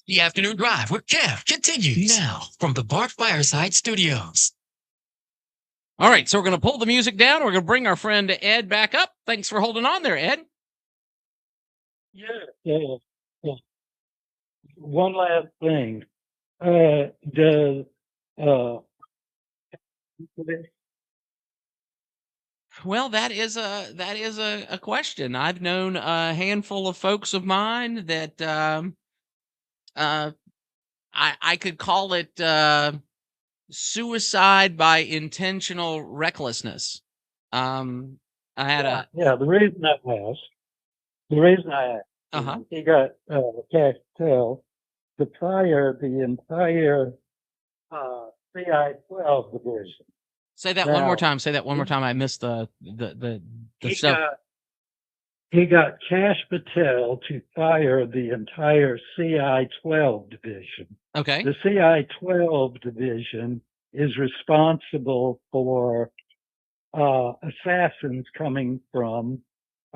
The Afternoon Drive with Kev continues now from the Bart Fireside Studios. All right, so we're going to pull the music down. We're going to bring our friend Ed back up. Thanks for holding on there, Ed. Yeah. One last thing. Does Well, that is a question. I've known a handful of folks of mine that I could call it suicide by intentional recklessness. I had the reason I asked, he got cash tell to fire the entire CI-12 division. Say that one more Now, time. Say that one more time. I missed the he stuff. he got Cash Patel to fire the entire CI-12 division. Okay. The CI-12 division is responsible for assassins coming from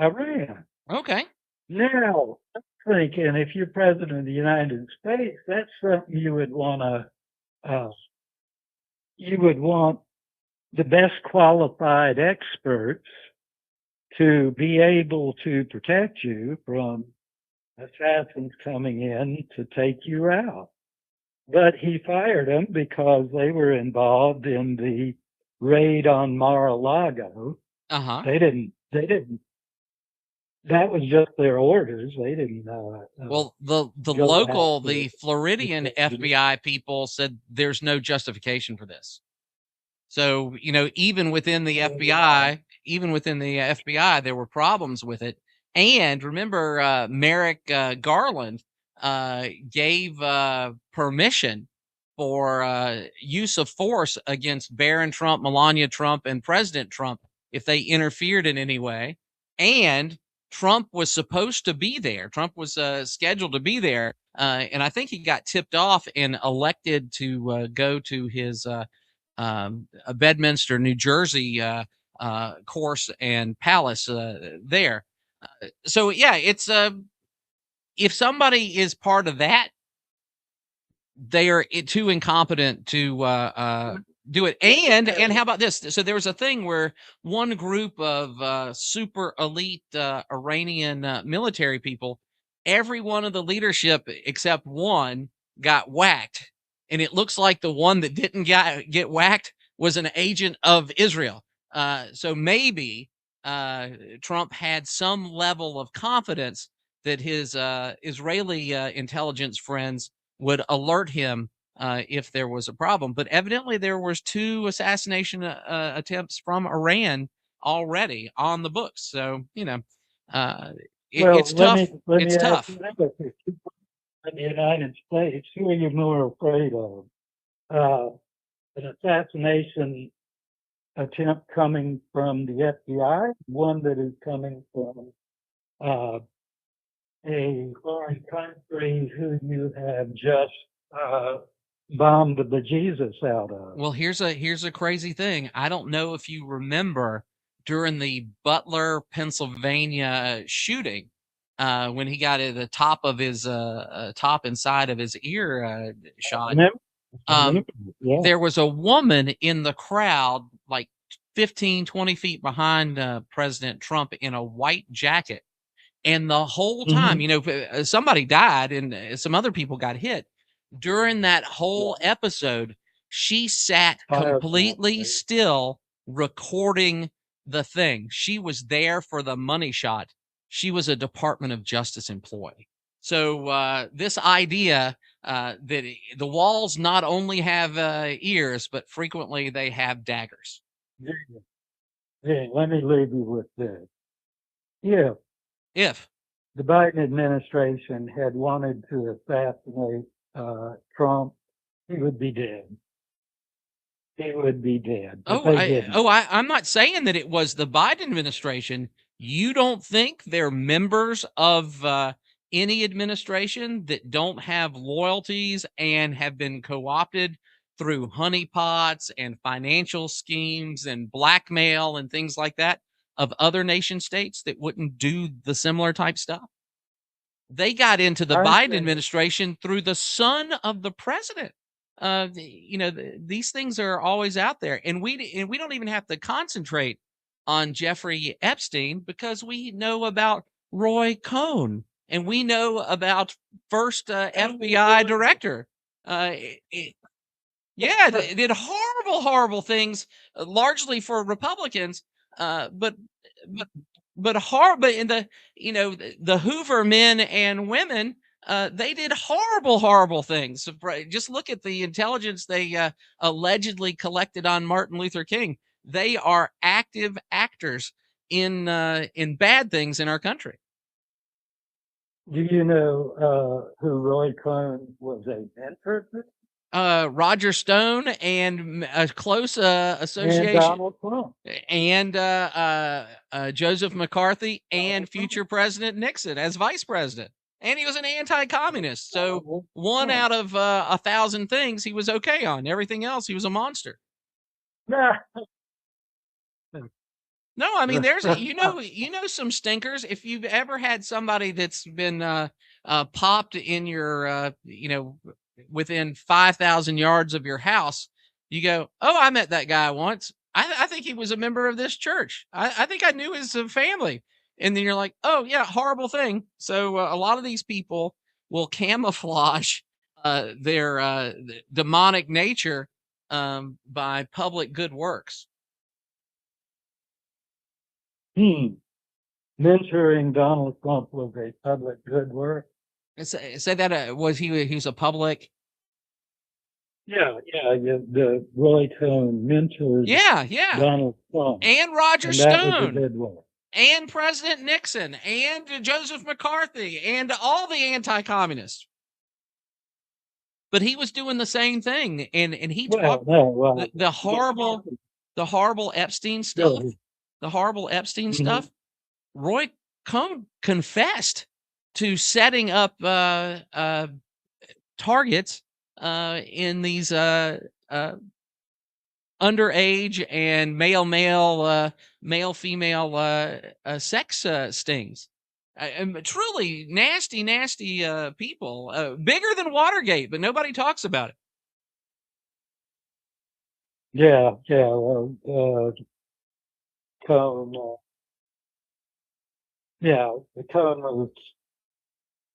Iran. Okay. Now, I'm thinking if you're president of the United States, that's something you would want the best qualified experts to be able to protect you from assassins coming in to take you out. But he fired them because they were involved in the raid on Mar-a-Lago. Uh-huh. They didn't, that was just their orders. They didn't, Well, the go local, after the Floridian FBI people said there's no justification for this. So, even within the FBI, there were problems with it. And remember, Merrick Garland gave permission for use of force against Barron Trump, Melania Trump, and President Trump if they interfered in any way. And Trump was supposed to be there. Trump was scheduled to be there. And I think he got tipped off and elected to go to his Bedminster, New Jersey course and palace there. So yeah, it's if somebody is part of that, they are too incompetent to do it. And how about this? So there was a thing where one group of super elite Iranian military people, every one of the leadership except one got whacked. And it looks like the one that didn't get whacked was an agent of Israel. So maybe Trump had some level of confidence that his Israeli intelligence friends would alert him if there was a problem. But evidently there was 2 assassination attempts from Iran already on the books. So, it's tough. It's tough. In the United States, who are you more afraid of? An assassination attempt coming from the FBI, one that is coming from a foreign country who you have just bombed the bejesus out of. Well, here's a crazy thing. I don't know if you remember during the Butler, Pennsylvania shooting, when he got at the top of his top inside of his ear shot. There was a woman in the crowd, like 15, 20 feet behind President Trump in a white jacket. And the whole time, somebody died and some other people got hit. During that whole episode, she sat completely still recording the thing. She was there for the money shot. She was a Department of Justice employee. So this idea that the walls not only have ears, but frequently they have daggers. Yeah, let me leave you with this. If the Biden administration had wanted to assassinate Trump, he would be dead. He would be dead. I'm not saying that it was the Biden administration. You don't think they're members of any administration that don't have loyalties and have been co-opted through honeypots and financial schemes and blackmail and things like that of other nation states that wouldn't do the similar type stuff? They got into the Biden administration through the son of the president. These things are always out there, and we don't even have to concentrate on Jeffrey Epstein because we know about Roy Cohn and we know about first FBI director. They did horrible things, largely for Republicans, but in the Hoover men and women, they did horrible things. Just look at the intelligence they allegedly collected on Martin Luther King. They are active actors in bad things in our country. Do you know who Roy Cohn was a mentor to? Roger Stone and a close And association, Donald Trump. and Joseph McCarthy, and future President Nixon as vice president. And he was an anti-communist. So one out of 1,000 things he was okay on. Everything else, he was a monster. Nah. No, I mean, there's you know some stinkers. If you've ever had somebody that's been popped in your within 5,000 yards of your house, you go, oh, I met that guy once. I think he was a member of this church. I think I knew his family. And then you're like, oh yeah, horrible thing. So a lot of these people will camouflage their demonic nature by public good works. Mentoring Donald Trump was a public good work. Say that was he was a public. Yeah, the Roy Cohn mentored Yeah. Donald Trump. And Roger and that was a Stone. good work. And President Nixon and Joseph McCarthy and all the anti-communists. But he was doing the same thing. And he talked the horrible Epstein stuff. The horrible Epstein stuff. Roy Cohn confessed to setting up targets in these underage and male-female sex stings. Truly nasty people. Bigger than Watergate, but nobody talks about it. Yeah. Cohn. The Cohn was,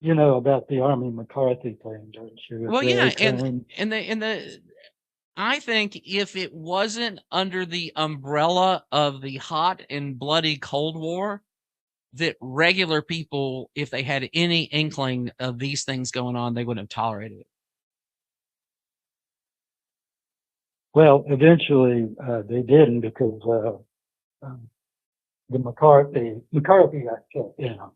about the Army McCarthy thing, don't you? Well, yeah, and the I think if it wasn't under the umbrella of the hot and bloody Cold War, that regular people, if they had any inkling of these things going on, they wouldn't have tolerated it. Well, eventually they didn't because the McCarthy got shut down.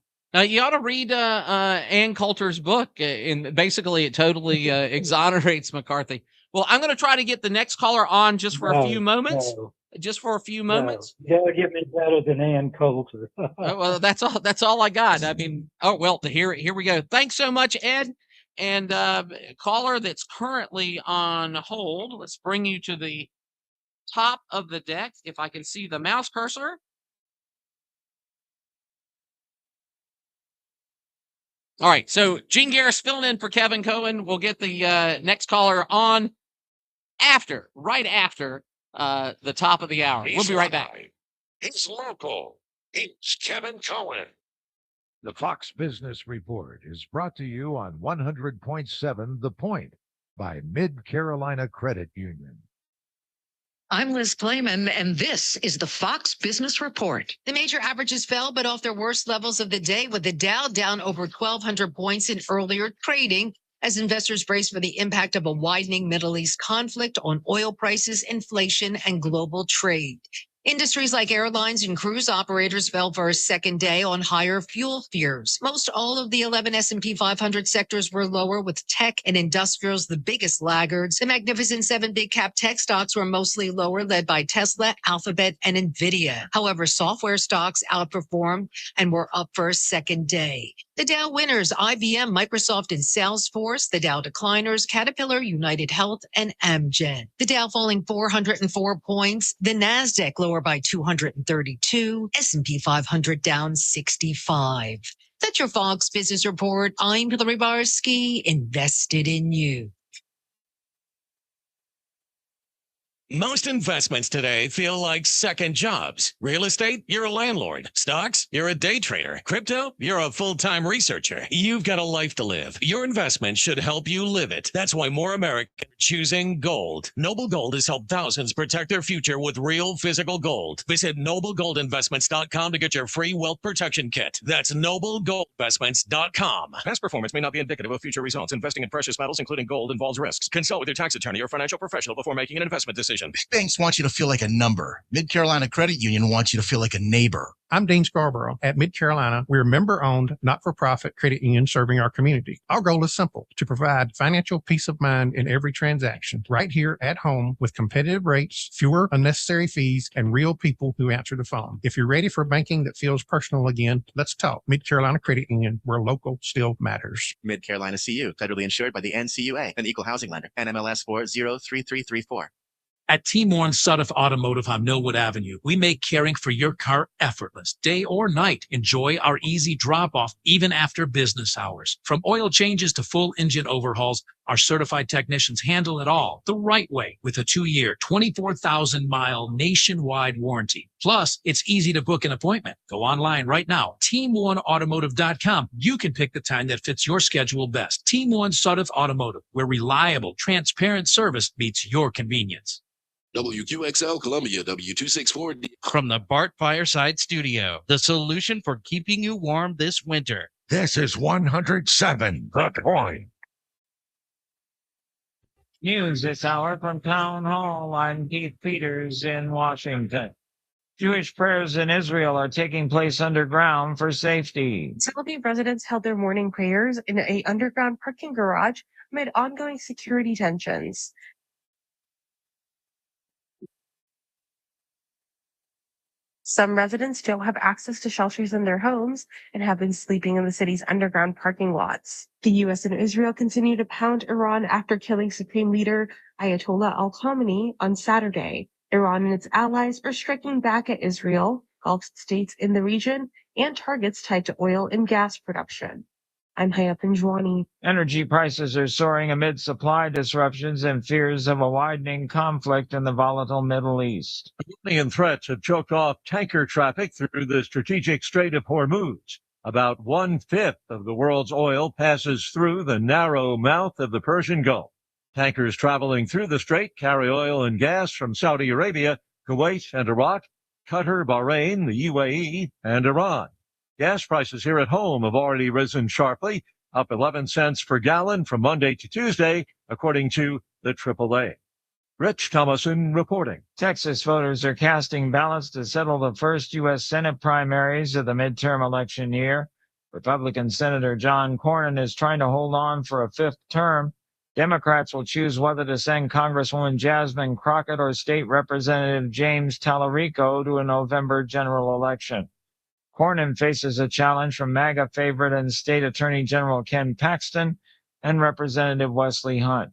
You ought to read Ann Coulter's book, and basically it totally exonerates McCarthy. Well, I'm going to try to get the next caller on just for a few moments. Just for a few moments. You gotta get me better than Ann Coulter. Well, that's all I got. I mean, here we go. Thanks so much, Ed. And caller that's currently on hold, let's bring you to the top of the deck. If I can see the mouse cursor. All right, so Gene Garris filling in for Kevin Cohen. We'll get the next caller on right after the top of the hour. We'll be right back. He's local. He's Kevin Cohen. The Fox Business Report is brought to you on 100.7 The Point by Mid-Carolina Credit Union. I'm Liz Clayman, and this is the Fox Business Report. The major averages fell, but off their worst levels of the day, with the Dow down over 1,200 points in earlier trading as investors brace for the impact of a widening Middle East conflict on oil prices, inflation, and global trade. Industries like airlines and cruise operators fell for a second day on higher fuel fears. Most all of the 11 S&P 500 sectors were lower, with tech and industrials the biggest laggards. The Magnificent Seven big cap tech stocks were mostly lower, led by Tesla, Alphabet, and Nvidia. However, software stocks outperformed and were up for a second day. The Dow winners, IBM, Microsoft, and Salesforce. The Dow decliners, Caterpillar, United Health, and Amgen. The Dow falling 404 points. The NASDAQ lower by 232. S&P 500 down 65. That's your Fox Business Report. I'm Hillary Barsky, invested in you. Most investments today feel like second jobs. Real estate, you're a landlord. Stocks, you're a day trader. Crypto, you're a full-time researcher. You've got a life to live. Your investment should help you live it. That's why more Americans are choosing gold. Noble Gold has helped thousands protect their future with real physical gold. Visit noblegoldinvestments.com to get your free wealth protection kit. That's noblegoldinvestments.com. Past performance may not be indicative of future results. Investing in precious metals, including gold, involves risks. Consult with your tax attorney or financial professional before making an investment decision. Big banks want you to feel like a number. Mid-Carolina Credit Union wants you to feel like a neighbor. I'm Dean Scarborough at Mid Carolina. We're member-owned, not-for-profit credit union serving our community. Our goal is simple: to provide financial peace of mind in every transaction, right here at home, with competitive rates, fewer unnecessary fees, and real people who answer the phone. If you're ready for banking that feels personal again, let's talk. Mid Carolina Credit Union, where local still matters. Mid Carolina CU, federally insured by the NCUA, an equal housing lender, NMLS 403334. At Team One Suddiff Automotive on Millwood Avenue, we make caring for your car effortless, day or night. Enjoy our easy drop-off even after business hours. From oil changes to full engine overhauls, our certified technicians handle it all the right way with a 2-year, 24,000-mile nationwide warranty. Plus, it's easy to book an appointment. Go online right now, team1automotive.com. You can pick the time that fits your schedule best. Team One Suddiff Automotive, where reliable, transparent service meets your convenience. WQXL Columbia, W264. From the Bart Fireside Studio, the solution for keeping you warm this winter. This is 107 The Point. News this hour from Town Hall. I'm Keith Peters in Washington. Jewish prayers in Israel are taking place underground for safety. Tel Aviv residents held their morning prayers in an underground parking garage amid ongoing security tensions. Some residents don't have access to shelters in their homes and have been sleeping in the city's underground parking lots. The U.S. and Israel continue to pound Iran after killing Supreme Leader Ayatollah al-Khamenei on Saturday. Iran and its allies are striking back at Israel, Gulf states in the region, and targets tied to oil and gas production. I'm Hayat Pinjwani. Energy prices are soaring amid supply disruptions and fears of a widening conflict in the volatile Middle East. Iranian threats have choked off tanker traffic through the strategic Strait of Hormuz. About 1/5 of the world's oil passes through the narrow mouth of the Persian Gulf. Tankers traveling through the strait carry oil and gas from Saudi Arabia, Kuwait and Iraq, Qatar, Bahrain, the UAE, and Iran. Gas prices here at home have already risen sharply, up 11 cents per gallon from Monday to Tuesday, according to the AAA. Rich Thomason reporting. Texas voters are casting ballots to settle the first U.S. Senate primaries of the midterm election year. Republican Senator John Cornyn is trying to hold on for a 5th term. Democrats will choose whether to send Congresswoman Jasmine Crockett or State Representative James Tallarico to a November general election. Cornyn faces a challenge from MAGA favorite and State Attorney General Ken Paxton and Representative Wesley Hunt.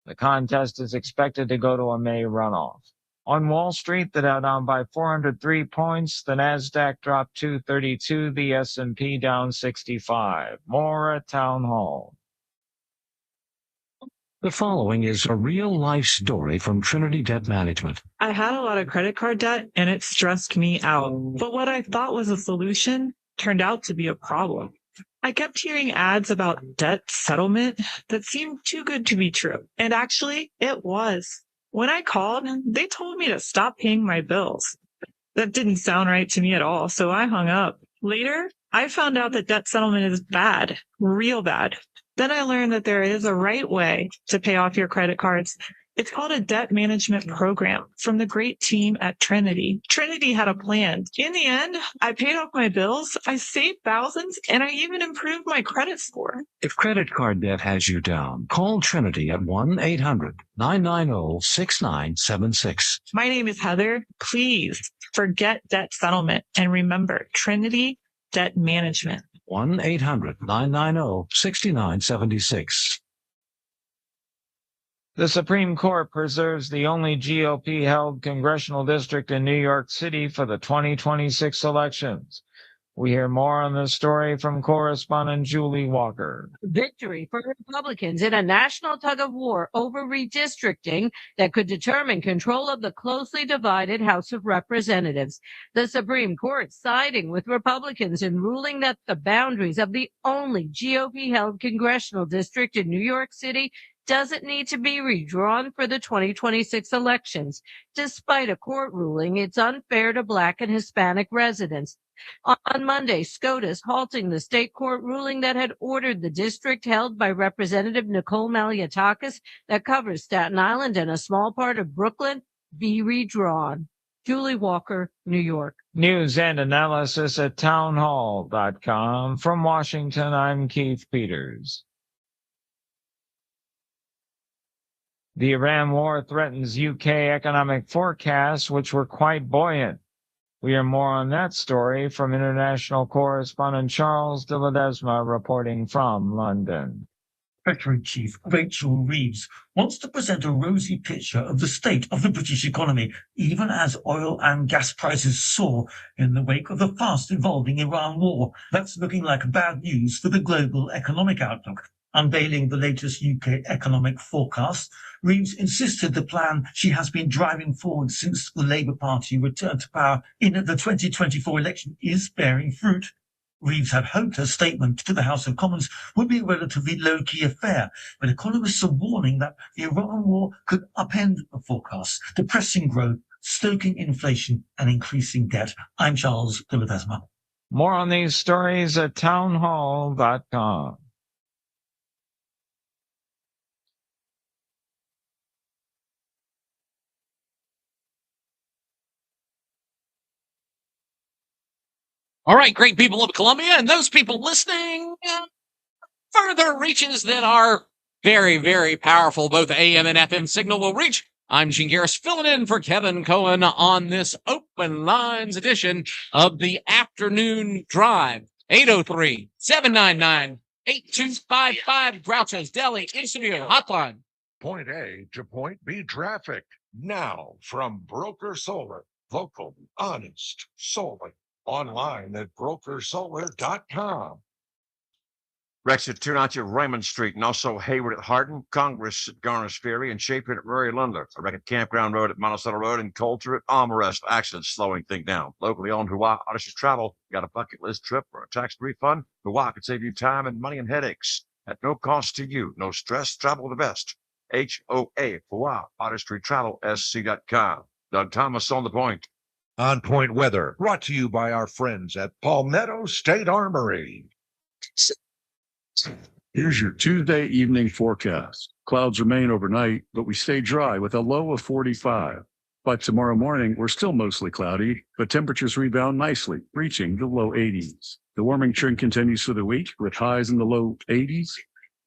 The contest is expected to go to a May runoff. On Wall Street, the Dow down by 403 points, the Nasdaq dropped 232, the S&P down 65. More at Town Hall. The following is a real-life story from Trinity Debt Management. I had a lot of credit card debt and it stressed me out. But what I thought was a solution turned out to be a problem. I kept hearing ads about debt settlement that seemed too good to be true. And actually, it was. When I called, they told me to stop paying my bills. That didn't sound right to me at all, so I hung up. Later, I found out that debt settlement is bad, real bad. Then I learned that there is a right way to pay off your credit cards. It's called a debt management program from the great team at Trinity. Trinity had a plan. In the end, I paid off my bills, I saved thousands, and I even improved my credit score. If credit card debt has you down, call Trinity at 1-800-990-6976. My name is Heather. Please forget debt settlement and remember Trinity Debt Management. 1-800-990-6976. The Supreme Court preserves the only GOP-held congressional district in New York City for the 2026 elections. We hear more on this story from correspondent Julie Walker. Victory for Republicans in a national tug-of-war over redistricting that could determine control of the closely divided House of Representatives. The Supreme Court siding with Republicans in ruling that the boundaries of the only GOP-held congressional district in New York City doesn't need to be redrawn for the 2026 elections. Despite a court ruling, it's unfair to Black and Hispanic residents. On Monday, SCOTUS halting the state court ruling that had ordered the district held by Representative Nicole Malliotakis that covers Staten Island and a small part of Brooklyn be redrawn. Julie Walker, New York. News and analysis at townhall.com. From Washington, I'm Keith Peters. The Iran war threatens UK economic forecasts, which were quite buoyant. We hear more on that story from international correspondent Charles de Ledesma reporting from London. Treasury Chief Rachel Reeves wants to present a rosy picture of the state of the British economy, even as oil and gas prices soar in the wake of the fast evolving Iran war. That's looking like bad news for the global economic outlook. Unveiling the latest UK economic forecast, Reeves insisted the plan she has been driving forward since the Labour Party returned to power in the 2024 election is bearing fruit. Reeves had hoped her statement to the House of Commons would be a relatively low-key affair, but economists are warning that the Iran war could upend the forecast, depressing growth, stoking inflation, and increasing debt. I'm Charles de Ledesma. More on these stories at townhall.com. All right, great people of Columbia and those people listening further reaches that our very, very powerful both AM and FM signal will reach. I'm Gene Garris filling in for Kevin Cohen on this Open Lines edition of the Afternoon Drive. 803-799-8255 Groucho's Deli in studio hotline. Point A to point B traffic now from Broker Solar. Local, honest, solely. Online at brokersolar.com. Rex at Turnouch at Raymond Street, and also Hayward at Hardin, Congress at Garner's Ferry, and Chapin at Murray Lundler. A wreck at Campground Road at Monticello Road, and Coulter at Armorest. Accidents slowing things down. Locally owned Hawaii Odyssey Travel. Got a bucket list trip or a tax refund? Hawaii could save you time and money and headaches at no cost to you. No stress. Travel the best. HOA Hawaii Odyssey Travel SC.com. Doug Thomas on the point. On Point Weather, brought to you by our friends at Palmetto State Armory. Here's your Tuesday evening forecast. Clouds remain overnight, but we stay dry with a low of 45. By tomorrow morning, we're still mostly cloudy, but temperatures rebound nicely, reaching the low 80s. The warming trend continues for the week with highs in the low 80s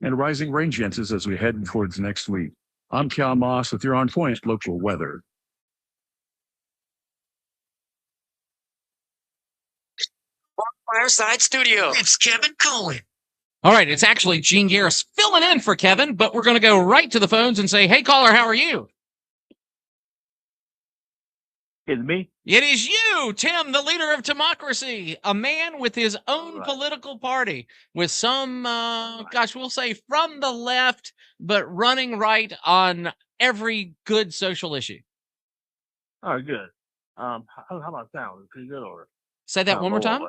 and rising rain chances as we head towards next week. I'm Cal Moss with your On Point local weather. Fireside Studio. It's Kevin Cohen. All right, it's actually Gene Garris filling in for Kevin, but we're going to go right to the phones and say, hey, caller, how are you? It's me. It is you, Tim, the leader of democracy, a man with his own political party, with some, we'll say from the left, but running right on every good social issue. All right, good. How about sound? Is it pretty good or? Say that one more time.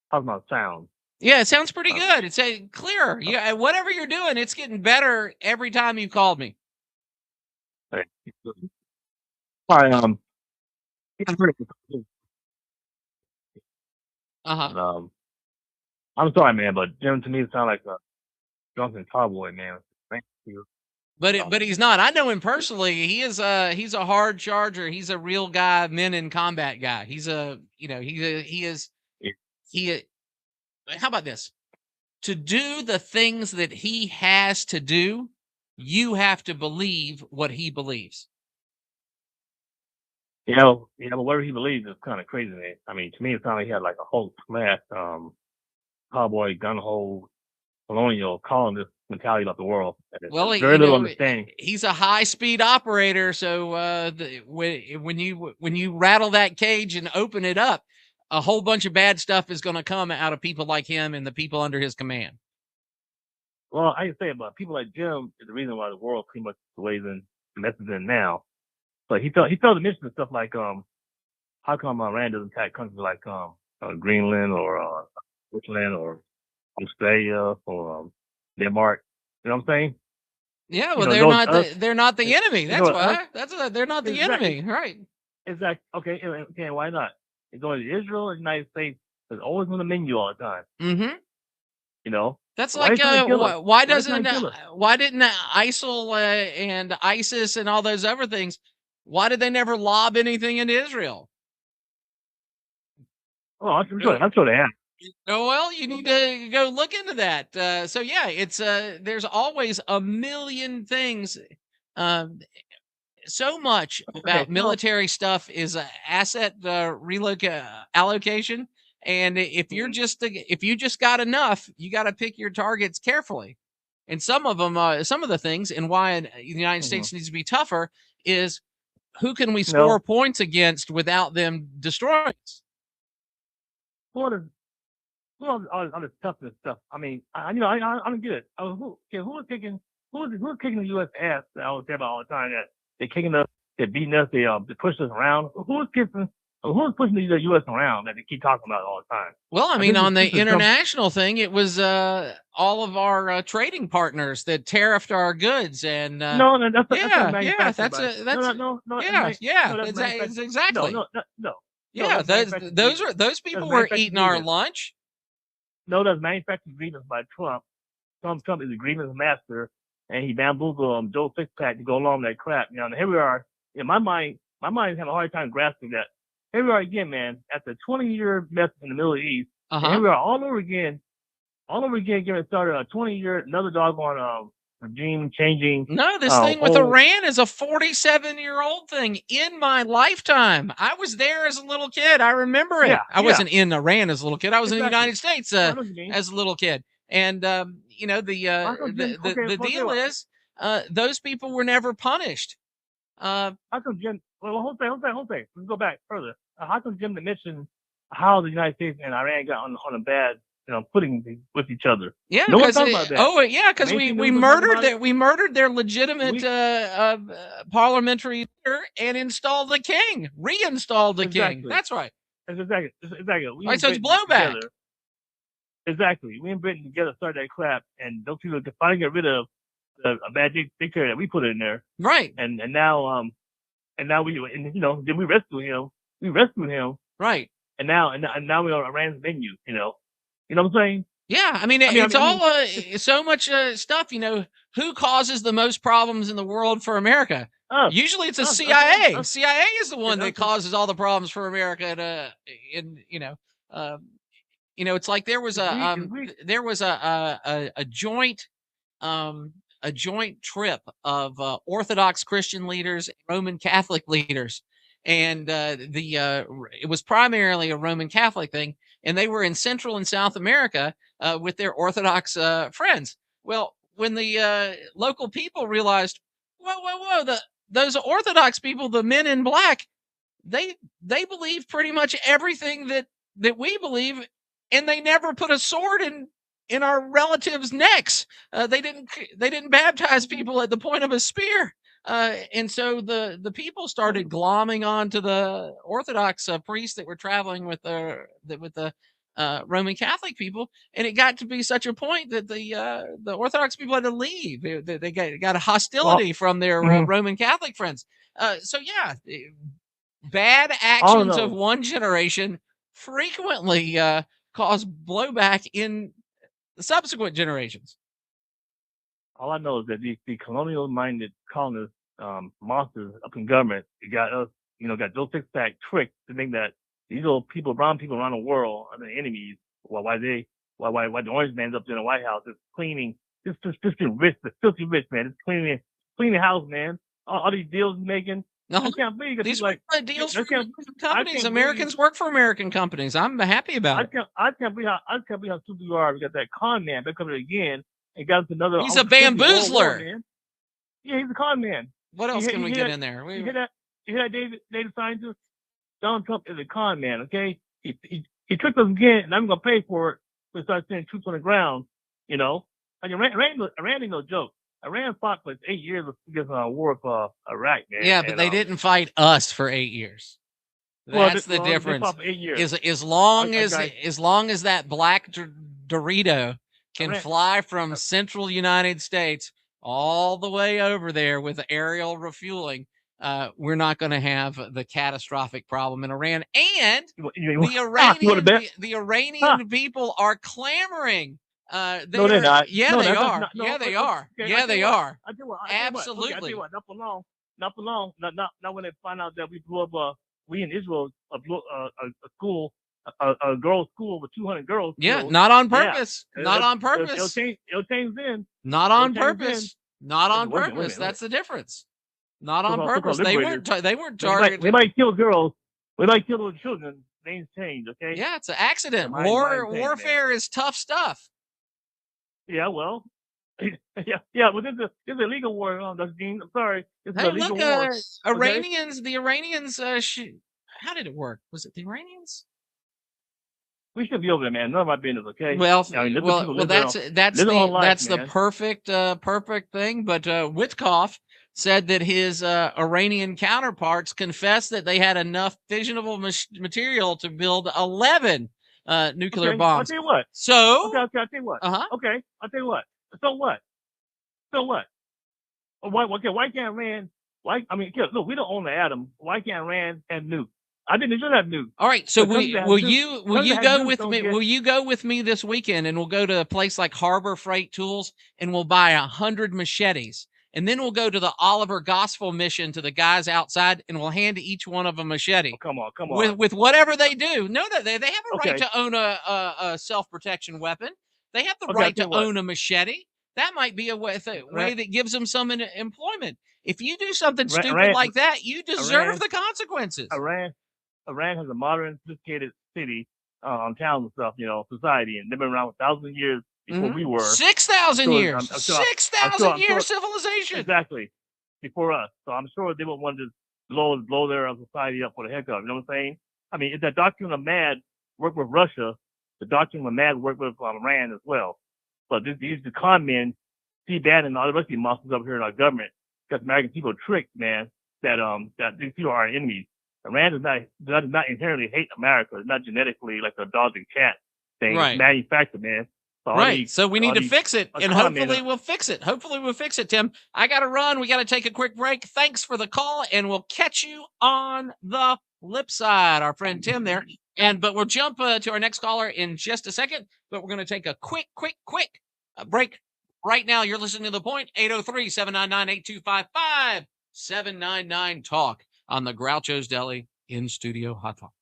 How's my sound? Yeah, it sounds pretty good. It's clear. Yeah, whatever you're doing, it's getting better every time you called me. Hey. All right. I'm sorry, man, but Jim to me it sounds like a drunken cowboy, man. Thank you. But he's not. I know him personally. He's a hard charger. He's a real guy, men in combat guy. How about this? To do the things that he has to do, you have to believe what he believes. But whatever he believes is kind of crazy, man. I mean, to me, it sounded like he had like a whole smash, cowboy, gun-hole, colonial, colonist mentality about the world. Well, very little understanding. He's a high-speed operator, so when you rattle that cage and open it up, a whole bunch of bad stuff is going to come out of people like him and the people under his command. Well, I can say about people like Jim is the reason why the world pretty much the way the message in now. But he failed to mention stuff like how come Iran doesn't attack countries like Greenland or Switzerland or Australia or Denmark? You know what I'm saying? Yeah, well, they're not the enemy. That's why. They're not the enemy, right? Exactly. Okay, why not? It's only Israel or the United States. There's always on the menu all the time. Mm-hmm. You know? That's like why didn't ISIL and ISIS and all those other things? Why did they never lob anything into Israel? Oh, I'm sure they have. Oh, well, you need to go look into that. So yeah, it's there's always a million things. Um, so much about military stuff is asset allocation, and if you're just if you just got enough, you got to pick your targets carefully. And some of them, some of the things, and why the United States needs to be tougher is who can we score points against without them destroying us? All this toughness stuff. I mean, I don't get it. Who's kicking the U.S. ass? That I always say about all the time that they're kicking us, they're beating us, they push us around. Who's pushing the U.S. around that they keep talking about all the time? Well, I mean, on the international thing, it was all of our trading partners that tariffed our goods, and that's exactly. No, those people were eating our lunch. No, that's manufactured agreements by Trump. Trump is agreement master, and he bamboozled Joe Sixpack to go along with that crap. You know, and here we are. In my mind is having a hard time grasping that. Here we are again, man. After 20-year mess in the Middle East, and here we are all over again, getting started a 20-year another doggone regime changing. No, this thing with Iran is a 47-year-old thing in my lifetime. I was there as a little kid. I remember it. I wasn't in Iran as a little kid. I was in the United States as a little kid. And you know, the deal is those people were never punished. How come Jim? Well, hold on. Let's go back further. How come Jim didn't mention how the United States and Iran got on a bad footing with each other? Yeah, no one talking about that. Oh, yeah, because we murdered their legitimate parliamentary leader and installed the king, reinstalled the king. That's right. Exactly. Right, so it's blowback. Exactly. We in Britain together started that crap, and those people to finally get rid of a bad dictator that we put in there. Right. And now then we rescued him. Right. And now we're on Iran's menu. You know what I'm saying? Yeah, I mean, it's all so much stuff. You know, who causes the most problems in the world for America? Usually, it's the CIA. CIA is the one that causes all the problems for America. It's like there was a joint trip of Orthodox Christian leaders, Roman Catholic leaders, and it was primarily a Roman Catholic thing, and they were in Central and South America with their Orthodox friends. Well, when the local people realized, whoa, those Orthodox people, the men in black, they believe pretty much everything that we believe, and they never put a sword in our relatives' necks. They didn't baptize people at the point of a spear. And so the people started glomming onto the Orthodox priests that were traveling with the Roman Catholic people, and it got to be such a point that the Orthodox people had to leave. They got a hostility from their Roman Catholic friends. So yeah, bad actions of one generation frequently cause blowback in the subsequent generations. All I know is that these colonial-minded colonists, monsters up in government, got us, got Joe Sixpack tricked to think that these little people, brown people around the world, are the enemies. Why the orange man's up there in the White House is cleaning, just being rich, the filthy rich man, just cleaning the house, man. All these deals he's making. No, I can't believe these are deals for companies. Americans work for American companies. I'm happy about it. I can't believe how stupid you are. We got that con man back up again and got into another. He's a bamboozler. Yeah, he's a con man. What else can we get in there? You hear that? You hear that, data scientist? Donald Trump is a con man. Okay, he tricked us again, and I'm gonna pay for it. We start seeing troops on the ground. Like Iran ain't no joke. Iran fought for 8 years against a war of Iraq, man. Yeah, but they didn't fight us for 8 years. That's the difference. They fought for 8 years. As long as that black Dorito can fly from central United States all the way over there with aerial refueling, we're not going to have the catastrophic problem in Iran. And the Iranian people are clamoring. No, they're not. Yeah, No, they that's are. not- no, Yeah, they okay, are. okay, Yeah, they are. I tell you what, Absolutely. I tell you what, not for long. not for long. Not when they find out that we blew up. We in Israel blew a school, a girls' school with 200 girls. Yeah, killed. not on Yeah. purpose. Not on It'll purpose. change. It'll change then. Not It'll on change then. purpose. Not on Wait a minute, purpose. wait a minute. That's the difference. Not on So-called purpose. They weren't. liberators. They weren't We targeted. might kill girls. We might kill little children. Things change. Okay. Yeah, it's an accident. Mind change, man. Warfare is tough stuff. Yeah. Well. yeah. Well, this is a legal war, Dr. Dean. I'm sorry. This is Hey, a legal look, war. Iranians. The Iranians. How did it work? Was it the Iranians? We should be over there, man. None of my business, okay? Well, I mean, let the people live that's their that's live their the own life, that's man. the perfect thing. But Witkoff said that his Iranian counterparts confessed that they had enough fissionable material to build 11 nuclear Okay, bombs. I'll tell you what. So, Okay, I'll tell you what. Uh-huh. Okay, I'll tell you what. So what? So what? Why? Okay, why can't Iran? Why? I mean, look, we don't own the atom. Why can't Iran have nukes? I think they should have nukes. All right, so will you go with me? Get... Will you go with me this weekend, and we'll go to a place like Harbor Freight Tools, and we'll buy 100 machetes, and then we'll go to the Oliver Gospel Mission to the guys outside, and we'll hand each one of them a machete. Oh, come on. With whatever they do. No, they have a right Okay. to own a self-protection weapon. They have the right to own a machete. That might be a way that gives them some employment. If you do something stupid like that, you deserve the consequences. Iran has a modern, sophisticated city, towns and stuff, society, and they've been around for thousands of years before we were. 6,000 years. 6,000 years civilization. Exactly. Before us. So I'm sure they would want to blow their society up for the heck of it. You know what I'm saying? I mean, if the doctrine of mad worked with Russia, the doctrine of mad worked with Iran as well. But these con men, see bad and all the rest of these monsters up here in our government, because American people are tricked, man, that these people are our enemies. Iran does not inherently hate America. It's not genetically like a dog and cat thing. Right. It's manufactured, man. So Right. So we need to fix it, and hopefully we'll fix it. Hopefully we'll fix it, Tim. I got to run. We got to take a quick break. Thanks for the call, and we'll catch you on the flip side, our friend Tim there. But we'll jump to our next caller in just a second, but we're going to take a quick break right now. You're listening to The Point, 803-799-8255, 799-TALK. On the Groucho's Deli in studio hot talk.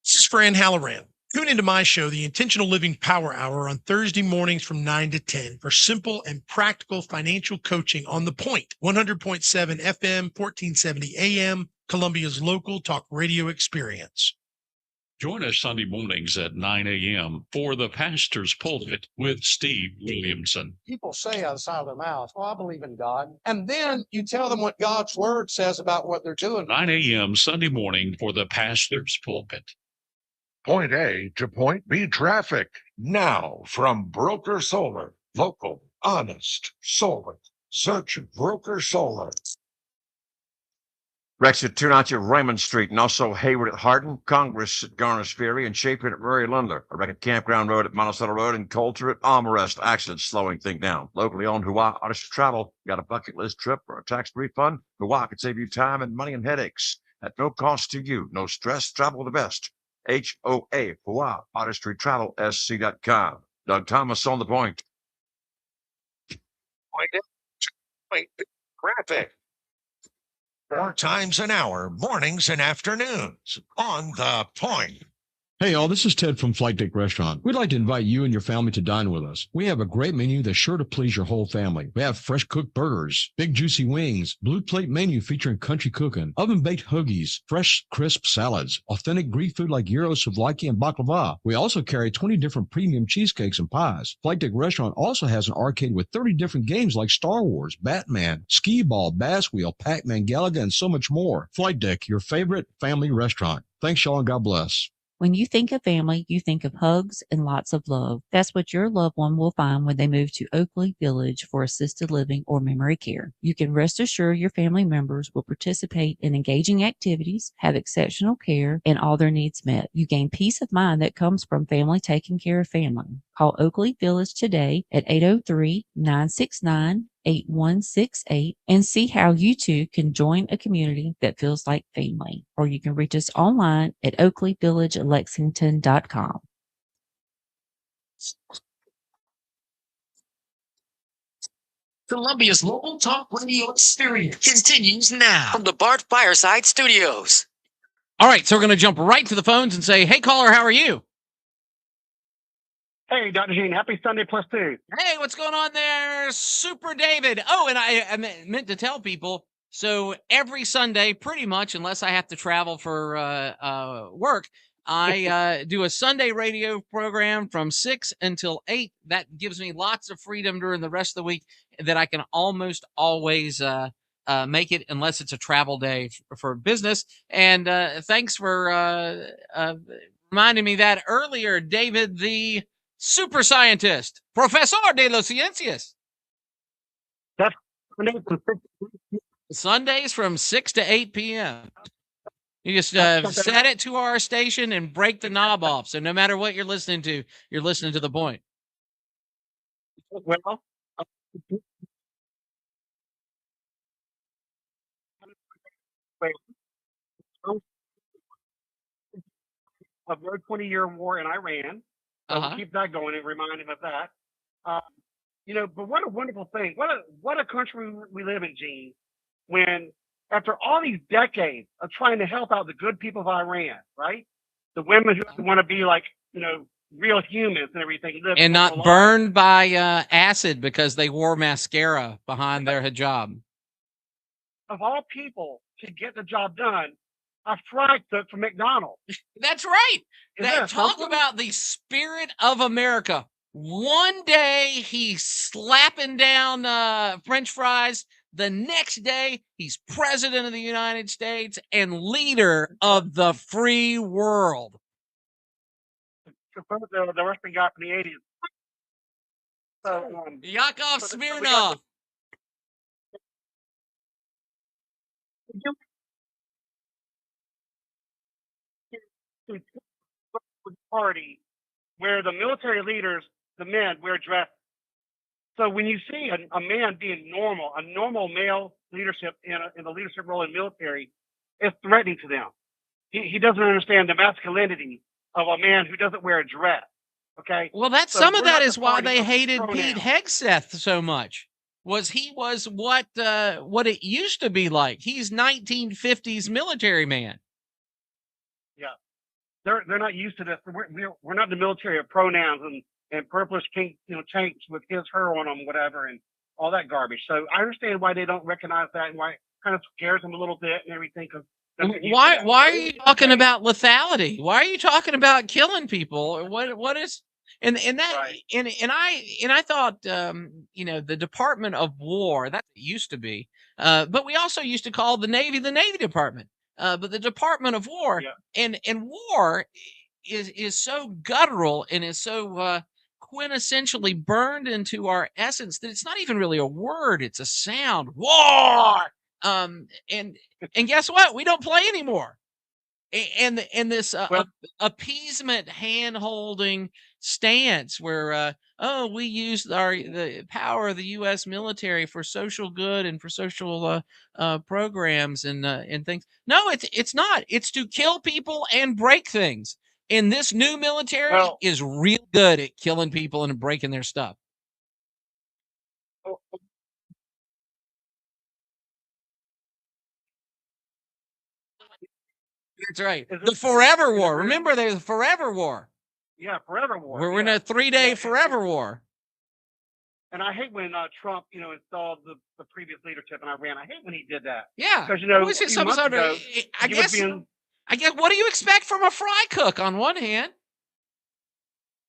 This is Fran Halloran. Tune into my show, The Intentional Living Power Hour, on Thursday mornings from 9 to 10 for simple and practical financial coaching on The Point, 100.7 FM, 1470 AM, Columbia's local talk radio experience. Join us Sunday mornings at 9 a.m. for the Pastor's Pulpit with Steve Williamson. People say outside of their mouth, "Oh, I believe in God." And then you tell them what God's word says about what they're doing. 9 a.m. Sunday morning for the Pastor's Pulpit. Point A to Point B traffic. Now from Broker Solar. Local, honest, solar. Search Broker Solar. Rex at 290 Raymond Street, and also Hayward at Hardin, Congress at Garnish Ferry, and Chapin at Murray Lundler. A wreck at Campground Road at Monticello Road, and Coulter at Armrest. Accidents slowing things down. Locally owned Hawaii Artist Travel. Got a bucket list trip or a tax refund? Hawaii can save you time and money and headaches at no cost to you. No stress. Travel the best. HOA, Hawaii Artistry Travel, SC.com. Doug Thomas on The Point. Point traffic. 4 times an hour, mornings and afternoons, on The Point. Hey, all, this is Ted from Flight Deck Restaurant. We'd like to invite you and your family to dine with us. We have a great menu that's sure to please your whole family. We have fresh cooked burgers, big juicy wings, blue plate menu featuring country cooking, oven-baked hoagies, fresh crisp salads, authentic Greek food like gyros, souvlaki, and baklava. We also carry 20 different premium cheesecakes and pies. Flight Deck Restaurant also has an arcade with 30 different games like Star Wars, Batman, Skee Ball, Bass Wheel, Pac-Man, Galaga, and so much more. Flight Deck, your favorite family restaurant. Thanks, y'all, and God bless. When you think of family, you think of hugs and lots of love. That's what your loved one will find when they move to Oakley Village for assisted living or memory care. You can rest assured your family members will participate in engaging activities, have exceptional care, and all their needs met. You gain peace of mind that comes from family taking care of family. Call Oakley Village today at 803-969-8168 and see how you too can join a community that feels like family. Or you can reach us online at oakleyvillagelexington.com. Columbia's local talk radio experience continues now from the Bart Fireside Studios. All right, so we're going to jump right to the phones and say, hey, caller, how are you? Hey, Dr. Gene, happy Sunday plus 2. Hey, what's going on there, Super David? Oh, and I meant to tell people, so every Sunday, pretty much, unless I have to travel for work, I do a Sunday radio program from 6 until 8. That gives me lots of freedom during the rest of the week that I can almost always make it unless it's a travel day for business. And thanks for reminding me that earlier, David, the super scientist, Professor de las Ciencias. That's Sundays from 6 to 8 p.m. You just set it to our station and break the knob off. So no matter what you're listening to the point. Well, a very 20-year war in Iran. So we'll keep that going and remind him of that. But what a wonderful thing. What a country we live in, Gene, when after all these decades of trying to help out the good people of Iran, right? The women who want to be like, real humans and everything. And not burned by acid because they wore mascara behind their hijab. Of all people to get the job done, a fry cook from McDonald's. That's right. Talk about the spirit of America. One day he's slapping down French fries. The next day he's president of the United States and leader of the free world. The Russian guy from the 80s. So, Yakov Smirnov. Party where the military leaders, the men, wear dresses. So when you see a man being normal, a normal male leadership in the leadership role in the military, it's threatening to them. He doesn't understand the masculinity of a man who doesn't wear a dress. Okay. Well, some of that is why they hated Pete Hegseth so much. He was what it used to be like. He's 1950s military man. Yeah, they're not used to this. We're not the military of pronouns and purplish pink tanks with his, her on them, whatever, and all that garbage. So I understand why they don't recognize that and why it kind of scares them a little bit and everything. Why are you talking about lethality? Why are you talking about killing people? What is and that right. and I thought the Department of War, that used to be, but we also used to call the Navy Department, but the Department of War, and war is so guttural and is so quintessentially burned into our essence that it's not even really a word, it's a sound. War. And guess what? We don't play anymore. And this appeasement hand-holding stance where we use the power of the U.S. military for social good and for social programs and things. No, it's not. It's to kill people and break things. And this new military is real good at killing people and breaking their stuff. That's right. The forever war. Remember, there's a forever war. Yeah, forever war. We're in a 3-day forever war. And I hate when Trump, installed the previous leadership in Iran. I hate when he did that. Yeah, because I guess what do you expect from a fry cook? On one hand,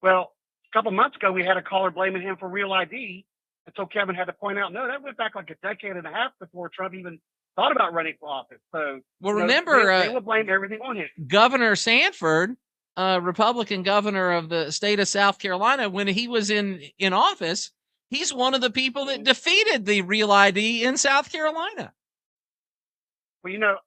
well, a couple months ago we had a caller blaming him for real ID, and so Kevin had to point out, no, that went back like a decade and a half before Trump even thought about running for office. So, remember, they will blame everything on him. Governor Sanford, Republican governor of the state of South Carolina, when he was in office, he's one of the people that defeated the real ID in South Carolina. Well,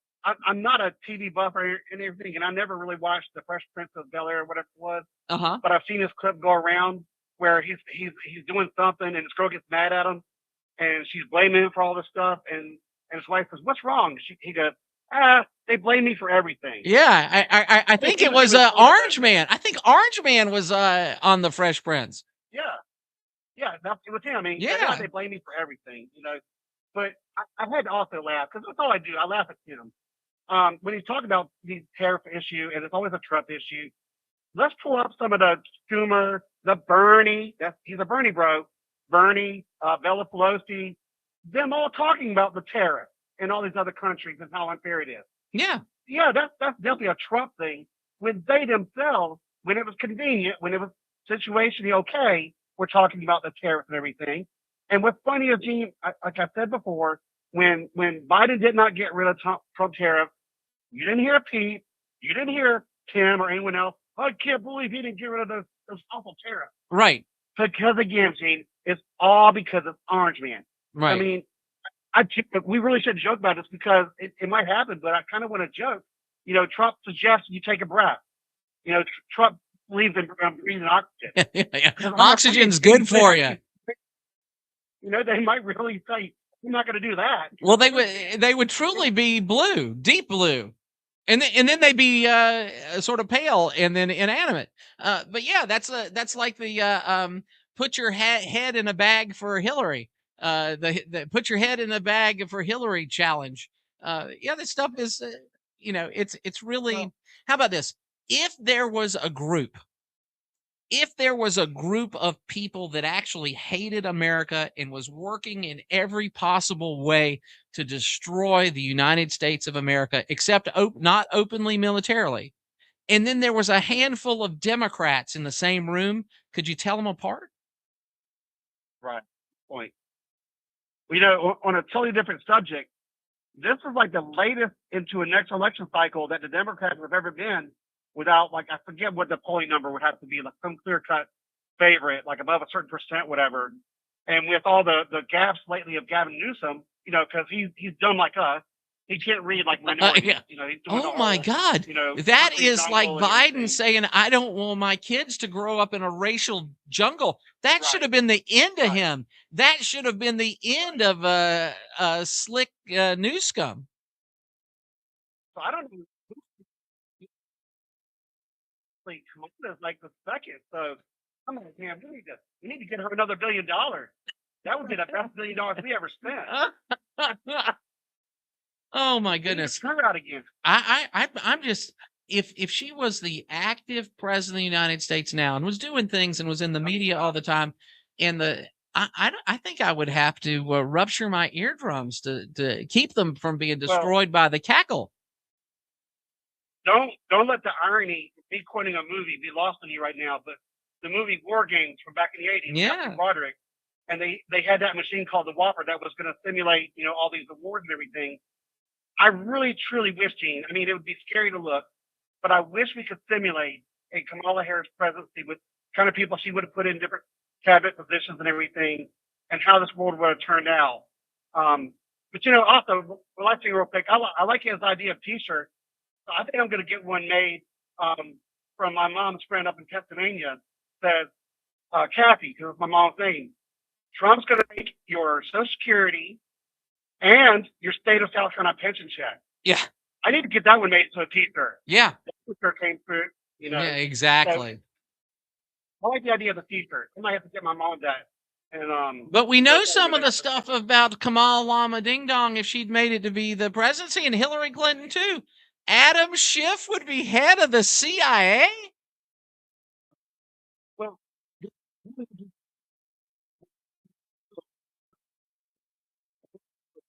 I'm not a TV buffer and everything, and I never really watched The Fresh Prince of Bel-Air or whatever it was. But I've seen this clip go around where he's doing something, and his girl gets mad at him, and she's blaming him for all this stuff, and his wife says, "What's wrong?" He goes, They blame me for everything. Yeah, I think it was Orange Man. I think Orange Man was on the Fresh Prince. Yeah, yeah, that's it was him. I mean, Yeah. they blame me for everything, you know. But I had to also laugh because that's all I do. I laugh at him. When he's talking about the tariff issue, and it's always a Trump issue. Let's pull up some of the Schumer, the Bernie. He's a Bernie bro. Bernie, Bella Pelosi, them all talking about the tariff in all these other countries and how unfair it is. Yeah. Yeah, that's definitely a Trump thing. When they themselves, when it was convenient, when it was situationally okay, we're talking about the tariff and everything. And what's funny is, Gene, like I said before, when Biden did not get rid of Trump tariff, you didn't hear Pete, you didn't hear Tim or anyone else. I can't believe he didn't get rid of those awful tariffs. Right. Because again, Gene, it's all because of Orange Man. Right. I mean, we really shouldn't joke about this because it might happen, but I kind of want to joke. You know, Trump suggests you take a breath. You know, Trump believes in breathing oxygen. Yeah. Oxygen's good for you. You know, they might really say, "You're not going to do that." Well, they would truly be blue, deep blue, and then they'd be sort of pale and then inanimate. But yeah, that's like the put your head in a bag for Hillary. The put your head in a bag for Hillary challenge. Yeah, this stuff is it's really. How about this? If there was a group of people that actually hated America and was working in every possible way to destroy the United States of America, except not openly militarily, and then there was a handful of Democrats in the same room, could you tell them apart? Right. Point. You know, on a totally different subject, this is like the latest into a next election cycle that the Democrats have ever been without, like, I forget what the polling number would have to be, like some clear cut favorite, like above a certain percent, whatever. And with all the gaps lately of Gavin Newsom, you know, because he's dumb like us. He can't read like minorities. Yeah. You know, he's doing Oh my God. You know, That concrete is like jungle and Biden everything. saying, I don't want my kids to grow up in a racial jungle. That should have been the end of him. That should have been the end of slick news scum. So I don't know. Like, Kamala is like the second. So I'm like, man, we need to get her another $1 billion. That would be the best $1 billion we ever spent. Oh my goodness. Her out again. I'm just, if she was the active president of the United States now and was doing things and was in the media all the time, and I think I would have to rupture my eardrums to keep them from being destroyed by the cackle. Don't let the irony of me quoting a movie be lost on you right now. But the movie War Games from back in the 80s, Yeah. Roderick, and they had that machine called the Whopper that was going to simulate, you know, all these awards and everything. I really, truly wish, Gene, I mean, it would be scary to look, but I wish we could simulate a Kamala Harris presidency with kind of people she would have put in different cabinet positions and everything, and how this world would have turned out. But, you know, also, last thing real quick, I like his idea of T-shirt. So I think I'm going to get one made from my mom's friend up in Pennsylvania. Says, Kathy, because it's my mom's name. Trump's going to make your Social Security and your state of South Carolina pension check. Yeah. I need to get that one made to a T-shirt. Yeah. The T-shirt came through, you know. Yeah, exactly. So I like the idea of the T-shirt. I might have to get my mom that. And But we know some of the stuff about Kamala Lama Ding Dong if she'd made it to be the presidency, and Hillary Clinton too. Adam Schiff would be head of the CIA? Well,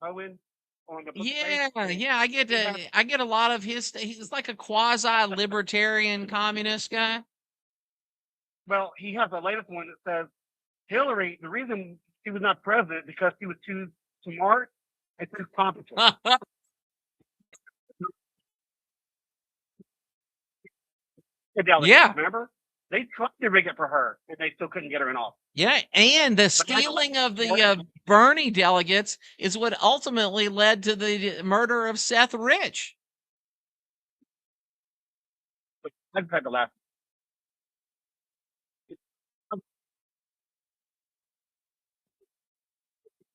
Owen on the Yeah, I get a lot of his. He's like a quasi libertarian communist guy. Well, he has the latest one that says Hillary, the reason she was not president because she was too smart and too competent. Yeah. Remember? They tried to rig it for her, and they still couldn't get her in office. Yeah, and the stealing of the Bernie delegates is what ultimately led to the murder of Seth Rich. I just had to laugh.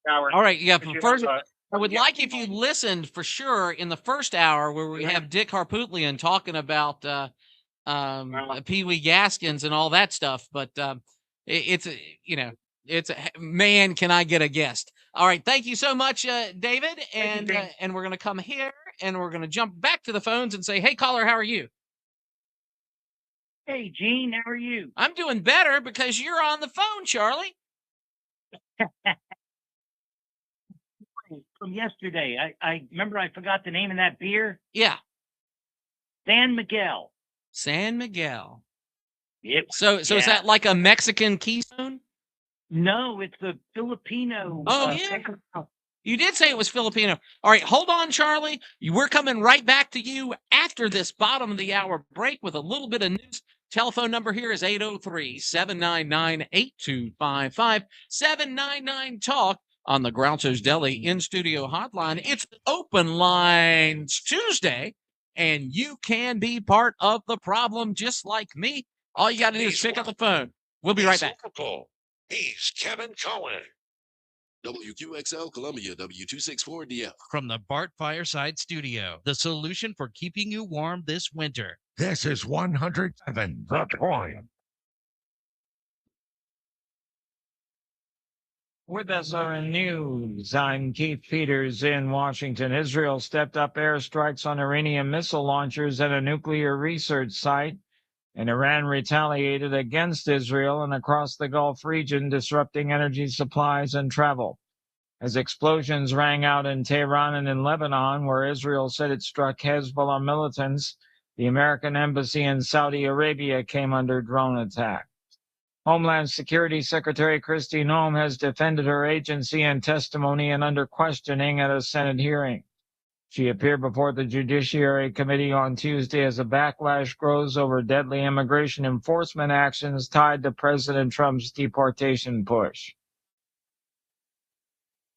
All right, yeah. I would like if you listened for sure in the first hour where we have Dick Harpootlian talking about Pee Wee Gaskins and all that stuff. But it's man, can I get a guest? All right, thank you so much, David, and we're gonna come here and we're gonna jump back to the phones and say, hey, caller, how are you? Hey, Gene, how are you? I'm doing better because you're on the phone, Charlie. From yesterday, I remember I forgot the name of that beer. Yeah. San Miguel. San Miguel. Yep. So is that like a Mexican Keystone? No, it's a Filipino. Oh, yeah. You did say it was Filipino. All right, hold on, Charlie. We're coming right back to you after this bottom of the hour break with a little bit of news. Telephone number here is 803-799-8255, 799-TALK on the Groucho's Deli in-studio hotline. It's Open Lines Tuesday, and you can be part of the problem just like me. All you got to do is pick up the phone. We'll be right back. He's Kevin Cohen. WQXL Columbia, W264DF. From the Bart Fireside Studio, the solution for keeping you warm this winter. This is 107 The Point. With SRN News, I'm Keith Peters in Washington. Israel stepped up airstrikes on Iranian missile launchers at a nuclear research site, and Iran retaliated against Israel and across the Gulf region, disrupting energy supplies and travel. As explosions rang out in Tehran and in Lebanon, where Israel said it struck Hezbollah militants, the American embassy in Saudi Arabia came under drone attack. Homeland Security Secretary Kristi Noem has defended her agency in testimony and under questioning at a Senate hearing. She appeared before the Judiciary Committee on Tuesday as a backlash grows over deadly immigration enforcement actions tied to President Trump's deportation push.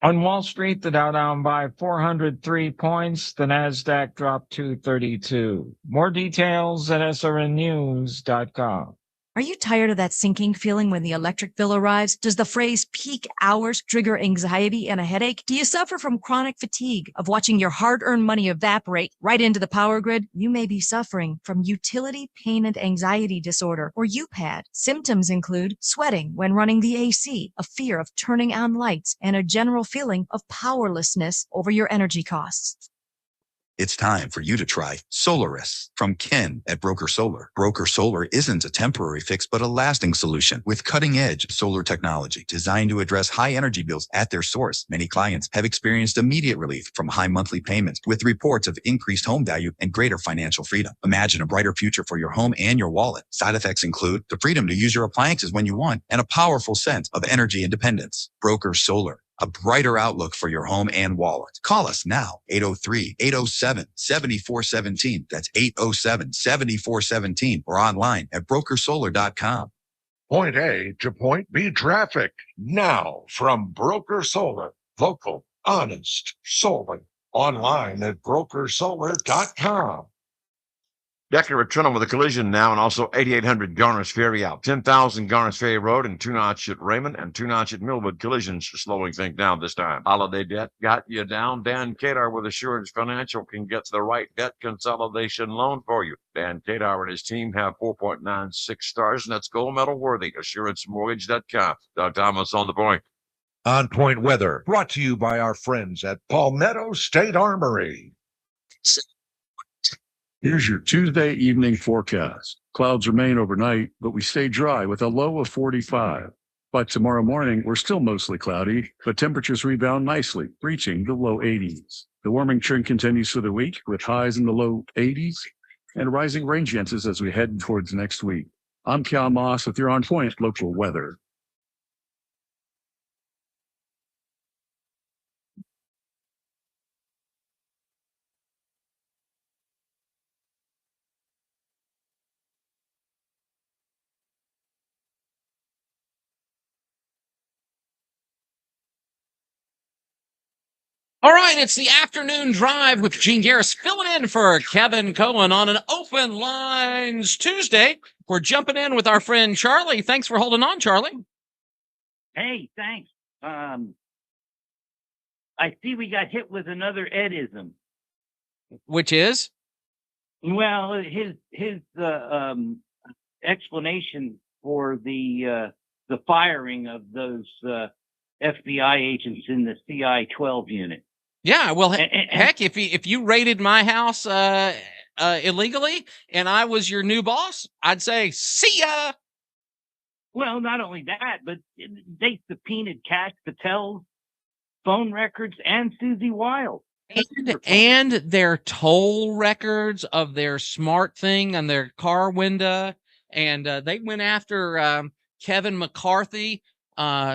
On Wall Street, the Dow down by 403 points. The Nasdaq dropped 232. More details at srnnews.com. Are you tired of that sinking feeling when the electric bill arrives? Does the phrase peak hours trigger anxiety and a headache? Do you suffer from chronic fatigue of watching your hard-earned money evaporate right into the power grid? You may be suffering from utility pain and anxiety disorder, or UPAD. Symptoms include sweating when running the AC, a fear of turning on lights, and a general feeling of powerlessness over your energy costs. It's time for you to try Solaris from Ken at Broker Solar. Broker Solar isn't a temporary fix, but a lasting solution with cutting-edge solar technology designed to address high energy bills at their source. Many clients have experienced immediate relief from high monthly payments with reports of increased home value and greater financial freedom. Imagine a brighter future for your home and your wallet. Side effects include the freedom to use your appliances when you want and a powerful sense of energy independence. Broker Solar. A brighter outlook for your home and wallet. Call us now, 803-807-7417. That's 807-7417 or online at brokersolar.com. Point A to point B traffic now from Broker Solar. Local, honest, solar. Online at brokersolar.com. Decker at Trenton with a collision now, and also 8800 Garners Ferry out. 10,000 Garners Ferry Road and 2 notch at Raymond and 2 notch at Millwood. Collisions slowing things down this time. Holiday debt got you down. Dan Kadar with Assurance Financial can get the right debt consolidation loan for you. Dan Kadar and his team have 4.96 stars, and that's gold medal worthy. AssuranceMortgage.com. Doug Thomas on the point. On Point Weather, brought to you by our friends at Palmetto State Armory. Here's your Tuesday evening forecast. Clouds remain overnight, but we stay dry with a low of 45. By tomorrow morning, we're still mostly cloudy, but temperatures rebound nicely, reaching the low 80s. The warming trend continues for the week with highs in the low 80s and rising rain chances as we head towards next week. I'm Cal Moss with your On Point local weather. All right, it's the afternoon drive with Gene Garris filling in for Kevin Cohen on an Open Lines Tuesday. We're jumping in with our friend Charlie. Thanks for holding on, Charlie. Hey, thanks. I see we got hit with another Edism. Which is? Well, his explanation for the firing of those FBI agents in the CI-12 unit. Yeah, well, heck, if you raided my house illegally and I was your new boss, I'd say, see ya. Well, not only that, but they subpoenaed Cash Patel's phone records and Susie Wild. And their toll records of their smart thing on their car window. And they went after Kevin McCarthy,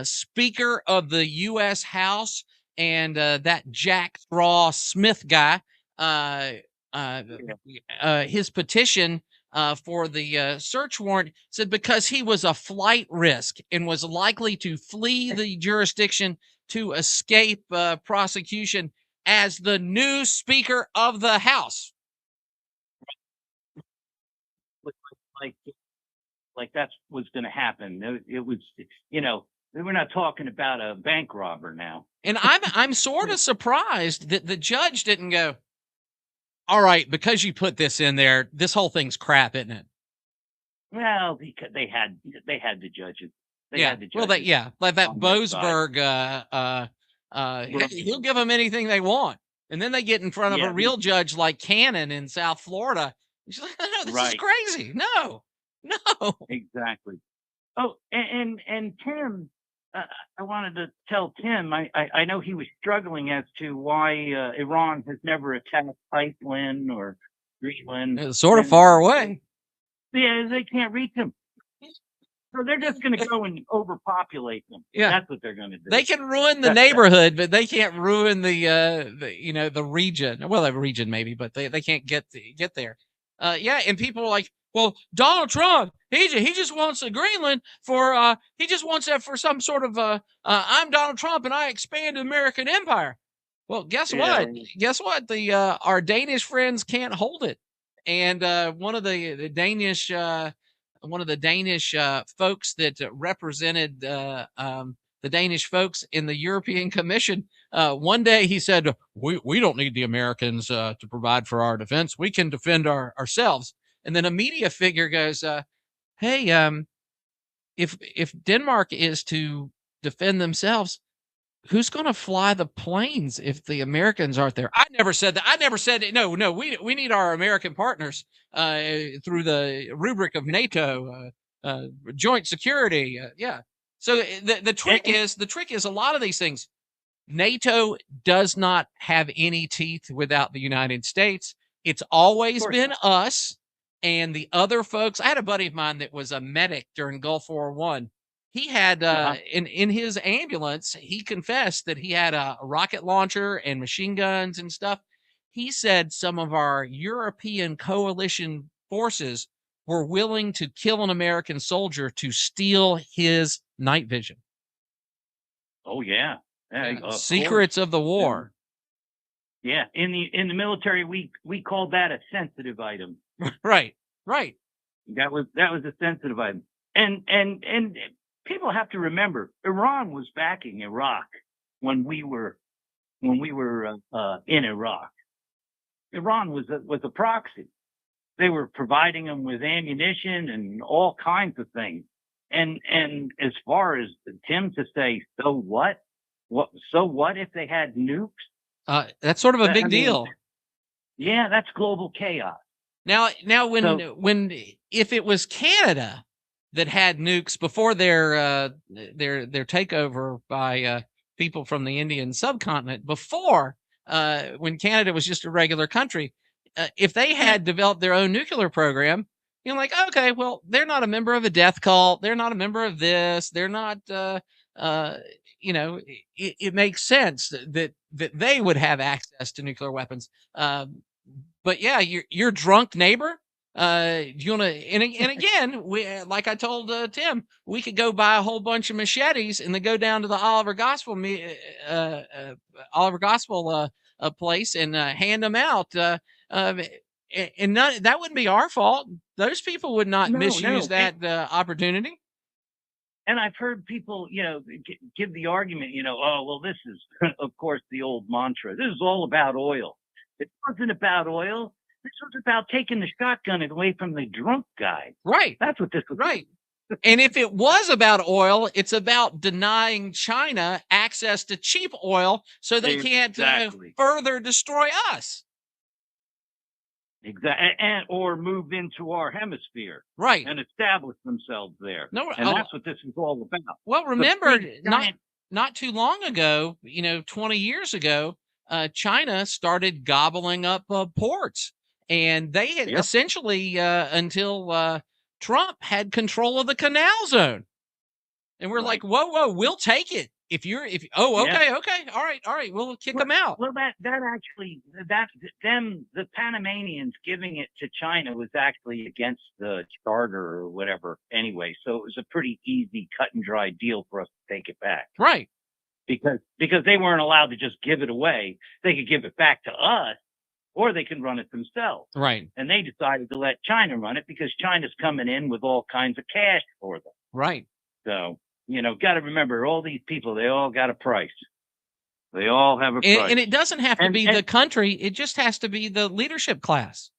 Speaker of the U.S. House, and that Jack Straw Smith guy. His petition for the search warrant said because he was a flight risk and was likely to flee the jurisdiction to escape prosecution as the new Speaker of the House. Like that's what's going to happen. It was, we're not talking about a bank robber now. And I'm sort of surprised that the judge didn't go, all right, because you put this in there, this whole thing's crap, isn't it? Well, because they had to judge it. Like that Boasberg, he'll give them anything they want. And then they get in front of a real judge like Cannon in South Florida. He's like, no, this is crazy. No. Exactly. Oh, and Tim, I wanted to tell Tim, I know he was struggling as to why Iran has never attacked Iceland or Greenland. It's sort of far away. Yeah, they can't reach them. So they're just going to go and overpopulate them. Yeah, that's what they're going to do. They can ruin the neighborhood, but they can't ruin the region. Well, the region maybe, but they can't get there. And people are like, well, Donald Trump, he just wants a Greenland for he just wants that for some sort of I'm Donald Trump and I expand the American empire. Well, guess what? Guess what? Our Danish friends can't hold it, and one of the Danish folks that represented the Danish folks in the European Commission. One day he said, we don't need the Americans to provide for our defense. We can defend ourselves. And then a media figure goes, hey, if Denmark is to defend themselves, who's going to fly the planes if the Americans aren't there? I never said that. I never said it. No, we need our American partners through the rubric of NATO, joint security. So the trick is a lot of these things. NATO does not have any teeth without the United States. It's always been us and the other folks. I had a buddy of mine that was a medic during Gulf War I. He had in his ambulance, he confessed that he had a rocket launcher and machine guns and stuff. He said some of our European coalition forces were willing to kill an American soldier to steal his night vision. Oh yeah. Secrets of the war. Yeah, in the military, we called that a sensitive item. Right. That was a sensitive item, and people have to remember Iran was backing Iraq when we were in Iraq. Iran was a proxy. They were providing them with ammunition and all kinds of things. And as far as Tim to say, so what? So what if they had nukes? That's sort of a big deal. Yeah, that's global chaos. Now, if it was Canada that had nukes before their takeover by people from the Indian subcontinent, before when Canada was just a regular country, if they had developed their own nuclear program, like, okay, well, they're not a member of a death cult, they're not a member of this, they're not, it makes sense that they would have access to nuclear weapons. But yeah, your drunk neighbor, you want to, and again, like I told Tim, we could go buy a whole bunch of machetes and then go down to the Oliver Gospel place and hand them out. And that wouldn't be our fault. Those people would not misuse that opportunity. And I've heard people, give the argument, oh, well, this is, of course, the old mantra. This is all about oil. It wasn't about oil. This was about taking the shotgun away from the drunk guy. Right. That's what this was. Right. And if it was about oil, it's about denying China access to cheap oil so they can't further destroy us. Exactly. Or move into our hemisphere. Right. And establish themselves there. No, and that's what this is all about. Well, remember, not too long ago, 20 years ago, China started gobbling up ports. And they had essentially, until Trump had control of the canal zone. And we're like, whoa, we'll take it. Okay, all right, we'll kick them out. Well, the Panamanians giving it to China was actually against the charter or whatever anyway. So it was a pretty easy cut and dry deal for us to take it back. Right. Because they weren't allowed to just give it away. They could give it back to us, or they can run it themselves. Right. And they decided to let China run it because China's coming in with all kinds of cash for them. Right. So, got to remember, all these people, they all got a price. They all have a price. And it doesn't have to be the country. It just has to be the leadership class.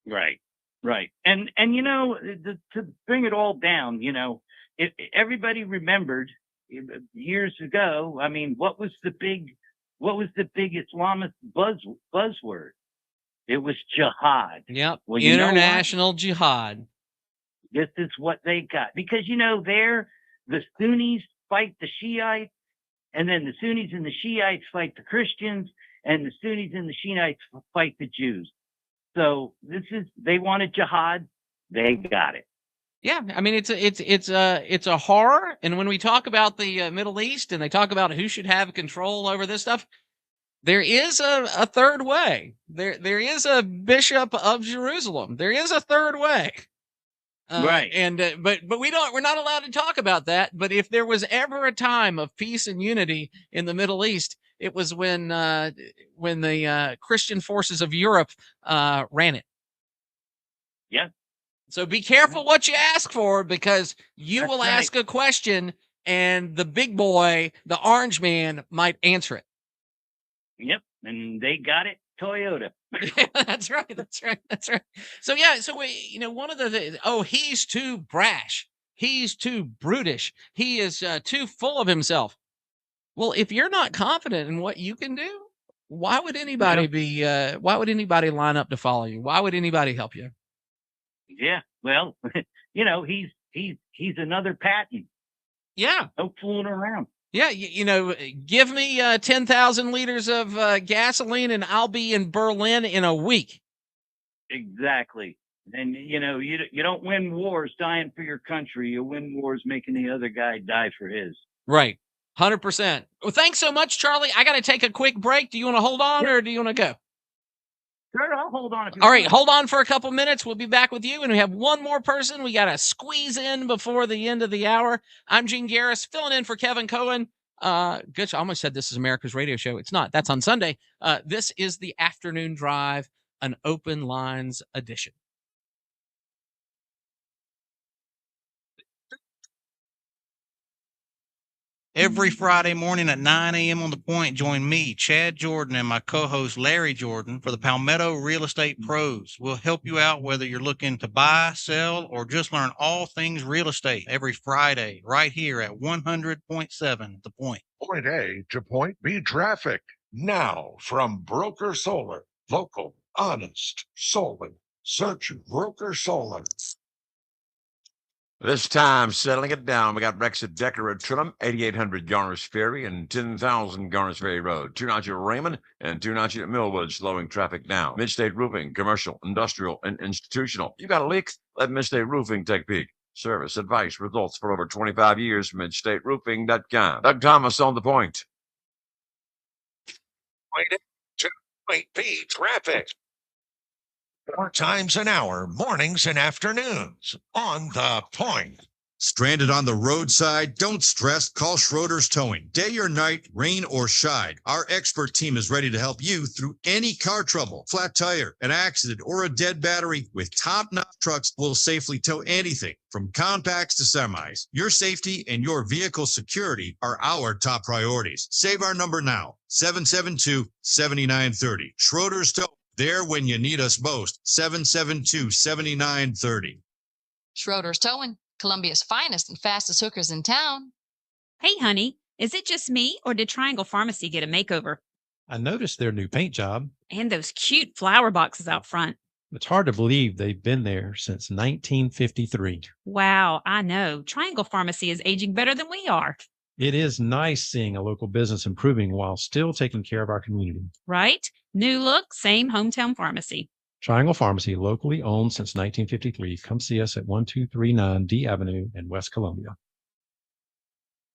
Right. Right. And to bring it all down, if everybody remembered years ago, I mean, what was the big Islamist buzzword? It was jihad. Yep. Well, international jihad. This is what they got. Because, the Sunnis fight the Shiites, and then the Sunnis and the Shiites fight the Christians, and the Sunnis and the Shiites fight the Jews. So they wanted jihad. They got it. Yeah, I mean it's a horror, and when we talk about the Middle East and they talk about who should have control over this stuff, there is a third way. There is a bishop of Jerusalem. There is a third way. Right. And but we're not allowed to talk about that. But if there was ever a time of peace and unity in the Middle East, it was when the Christian forces of Europe ran it. Yeah. So be careful what you ask for, because you will ask a question and the big boy, the orange man, might answer it. Yep. And they got it. Toyota. Yeah, that's right. So one of the he's too brash. He's too brutish. He is too full of himself. Well, if you're not confident in what you can do, why would anybody why would anybody line up to follow you? Why would anybody help you? Yeah. Well, he's another Patton. Yeah. No fooling around. Yeah, give me 10,000 liters of gasoline and I'll be in Berlin in a week. Exactly. And, you don't win wars dying for your country. You win wars making the other guy die for his. Right. 100%. Well, thanks so much, Charlie. I got to take a quick break. Do you want to hold on or do you want to go? Sure, I'll hold on. All right, hold on for a couple minutes. We'll be back with you. And we have one more person we got to squeeze in before the end of the hour. I'm Gene Garris, filling in for Kevin Cohen. Good. I almost said this is America's radio show. It's not. That's on Sunday. This is the Afternoon Drive, an open lines edition. Every Friday morning at 9 a.m. on The Point, join me, Chad Jordan, and my co-host Larry Jordan for the Palmetto Real Estate Pros. We'll help you out whether you're looking to buy, sell, or just learn all things real estate every Friday right here at 100.7 The Point. Point A to Point B traffic. Now from Broker Solar. Local, honest, solar. Search Broker Solar. This time, settling it down, we got Rex at Decker at Trillium, 8800 Garners Ferry and 10,000 Garners Ferry Road. 290 at Raymond and 290 at Millwood, slowing traffic now. Midstate Roofing, commercial, industrial, and institutional. You got a leak? Let Midstate Roofing take a peek. Service, advice, results for over 25 years. MidstateRoofing.com. Doug Thomas on The Point. Point A to Point B traffic. 4 times an hour, mornings and afternoons, on The Point. Stranded on the roadside? Don't stress. Call Schroeder's Towing. Day or night, rain or shine, our expert team is ready to help you through any car trouble, flat tire, an accident, or a dead battery. With top-notch trucks, we'll safely tow anything from compacts to semis. Your safety and your vehicle security are our top priorities. Save our number now, 772-7930. Schroeder's Towing, there when you need us most, 772-7930. Schroeder's Towing, Columbia's finest and fastest hookers in town. Hey, honey, is it just me or did Triangle Pharmacy get a makeover? I noticed their new paint job. And those cute flower boxes out front. It's hard to believe they've been there since 1953. Wow, I know. Triangle Pharmacy is aging better than we are. It is nice seeing a local business improving while still taking care of our community. Right? New look, same hometown pharmacy. Triangle Pharmacy, locally owned since 1953. Come see us at 1239 D Avenue in West Columbia.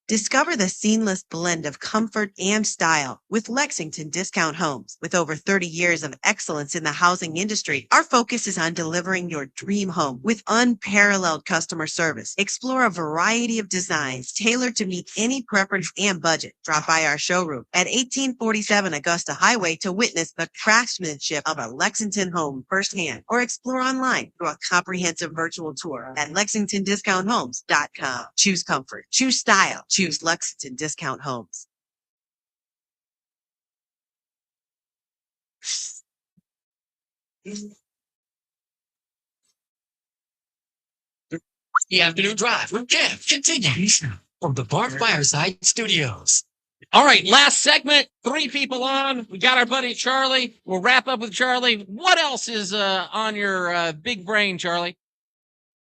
Discover the seamless blend of comfort and style with Lexington Discount Homes. With over 30 years of excellence in the housing industry, our focus is on delivering your dream home with unparalleled customer service. Explore a variety of designs tailored to meet any preference and budget. Drop by our showroom at 1847 Augusta Highway to witness the craftsmanship of a Lexington home firsthand, or explore online through a comprehensive virtual tour at lexingtondiscounthomes.com. Choose comfort, choose style, choose Lexington Discount Homes. The afternoon drive with Kev continues from the Bar Fireside Studios. All right, last segment. 3 people on. We got our buddy Charlie. We'll wrap up with Charlie. What else is on your big brain, Charlie?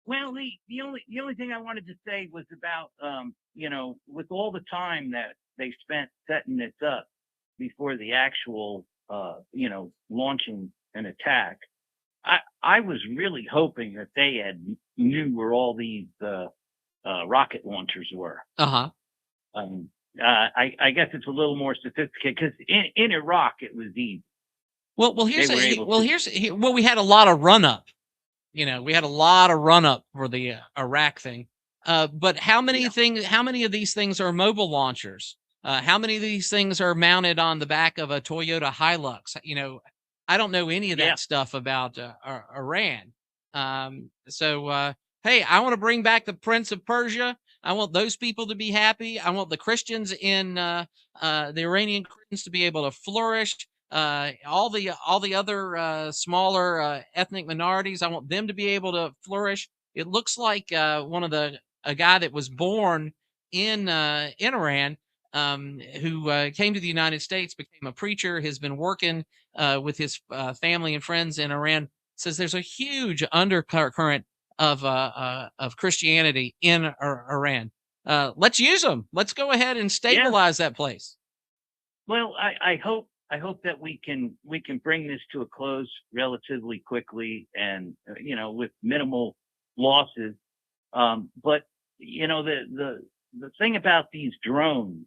Well, the only thing I wanted to say was about with all the time that they spent setting this up before the actual launching an attack, I was really hoping that they knew where all these rocket launchers were. Uh-huh. I guess it's a little more sophisticated because in Iraq it was easy. Well, we had a lot of run up. We had a lot of run up for the Iraq thing. But how many of these things are mobile launchers? How many of these things are mounted on the back of a Toyota Hilux? I don't know any of that stuff about Iran. Hey, I want to bring back the Prince of Persia. I want those people to be happy. I want the Christians in the Iranian Christians to be able to flourish. All the other smaller ethnic minorities, I want them to be able to flourish. It looks like a guy that was born in Iran, who came to the United States, became a preacher, has been working with his family and friends in Iran. Says there's a huge undercurrent of Christianity in Iran. Let's use them. Let's go ahead and stabilize that place. Well, I hope that we can bring this to a close relatively quickly and with minimal losses. But the thing about these drones,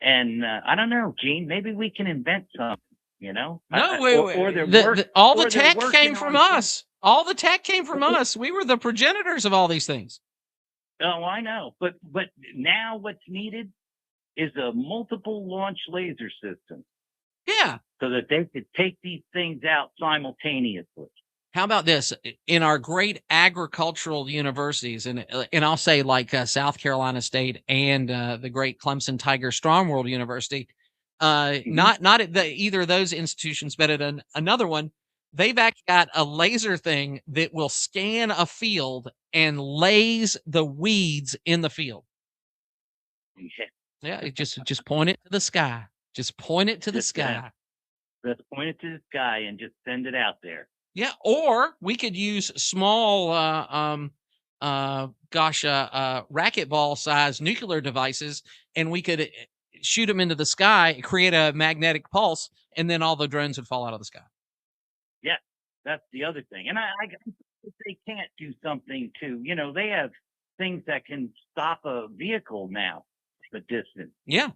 and I don't know, Gene, maybe we can invent something. No, all the tech came from us. All the tech came from us. We were the progenitors of all these things. Oh, I know. But now what's needed is a multiple launch laser system. Yeah. So that they could take these things out simultaneously. How about this? In our great agricultural universities, and I'll say like South Carolina State and the great Clemson Tiger Strong World University, not at either of those institutions, but at another one, they've actually got a laser thing that will scan a field and lays the weeds in the field. Yeah, just point it to the sky. Just point it to the sky. Just point it to the sky and just send it out there. Yeah, or we could use small, racquetball size nuclear devices, and we could shoot them into the sky, create a magnetic pulse, and then all the drones would fall out of the sky. Yeah, that's the other thing. And I if they can't do something too, they have things that can stop a vehicle now a distance. Yeah.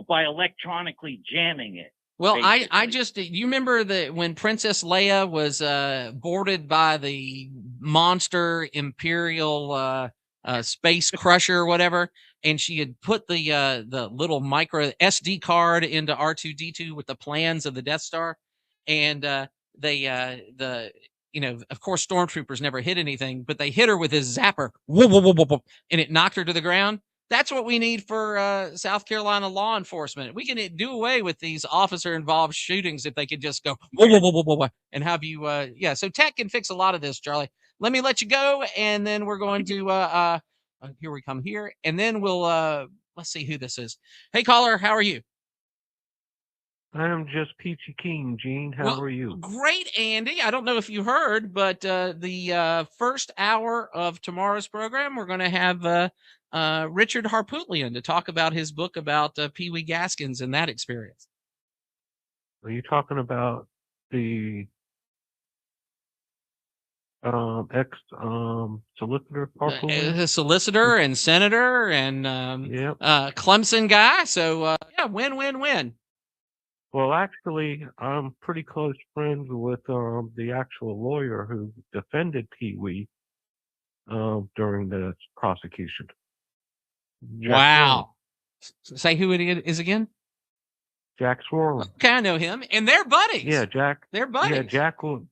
By electronically jamming it. Well, I just, you remember when Princess Leia was boarded by the monster Imperial Space Crusher or whatever, and she had put the little micro SD card into R2D2 with the plans of the Death Star, and the of course stormtroopers never hit anything, but they hit her with his zapper, whoop, whoop, whoop, whoop, whoop, and it knocked her to the ground. That's what we need for South Carolina law enforcement. We can do away with these officer-involved shootings if they could just go whoa, whoa, whoa, whoa, whoa, whoa, and have you. So tech can fix a lot of this, Charlie. Let me let you go, and then we're going to here we come here, and then we'll let's see who this is. Hey, caller, how are you? I'm just peachy keen, Gene. How are you? Great, Andy. I don't know if you heard, but the first hour of tomorrow's program, we're going to have Richard Harpootlian to talk about his book about Pee Wee Gaskins and that experience. Are you talking about the ex-solicitor Harpootlian? The solicitor and senator and Clemson guy. So, win. Well, actually, I'm pretty close friends with the actual lawyer who defended Pee Wee during the prosecution. Wow. Say who it is again? Jack Swarland. Okay, I know him. And they're buddies. Yeah, Jack. They're buddies. Yeah, Jack was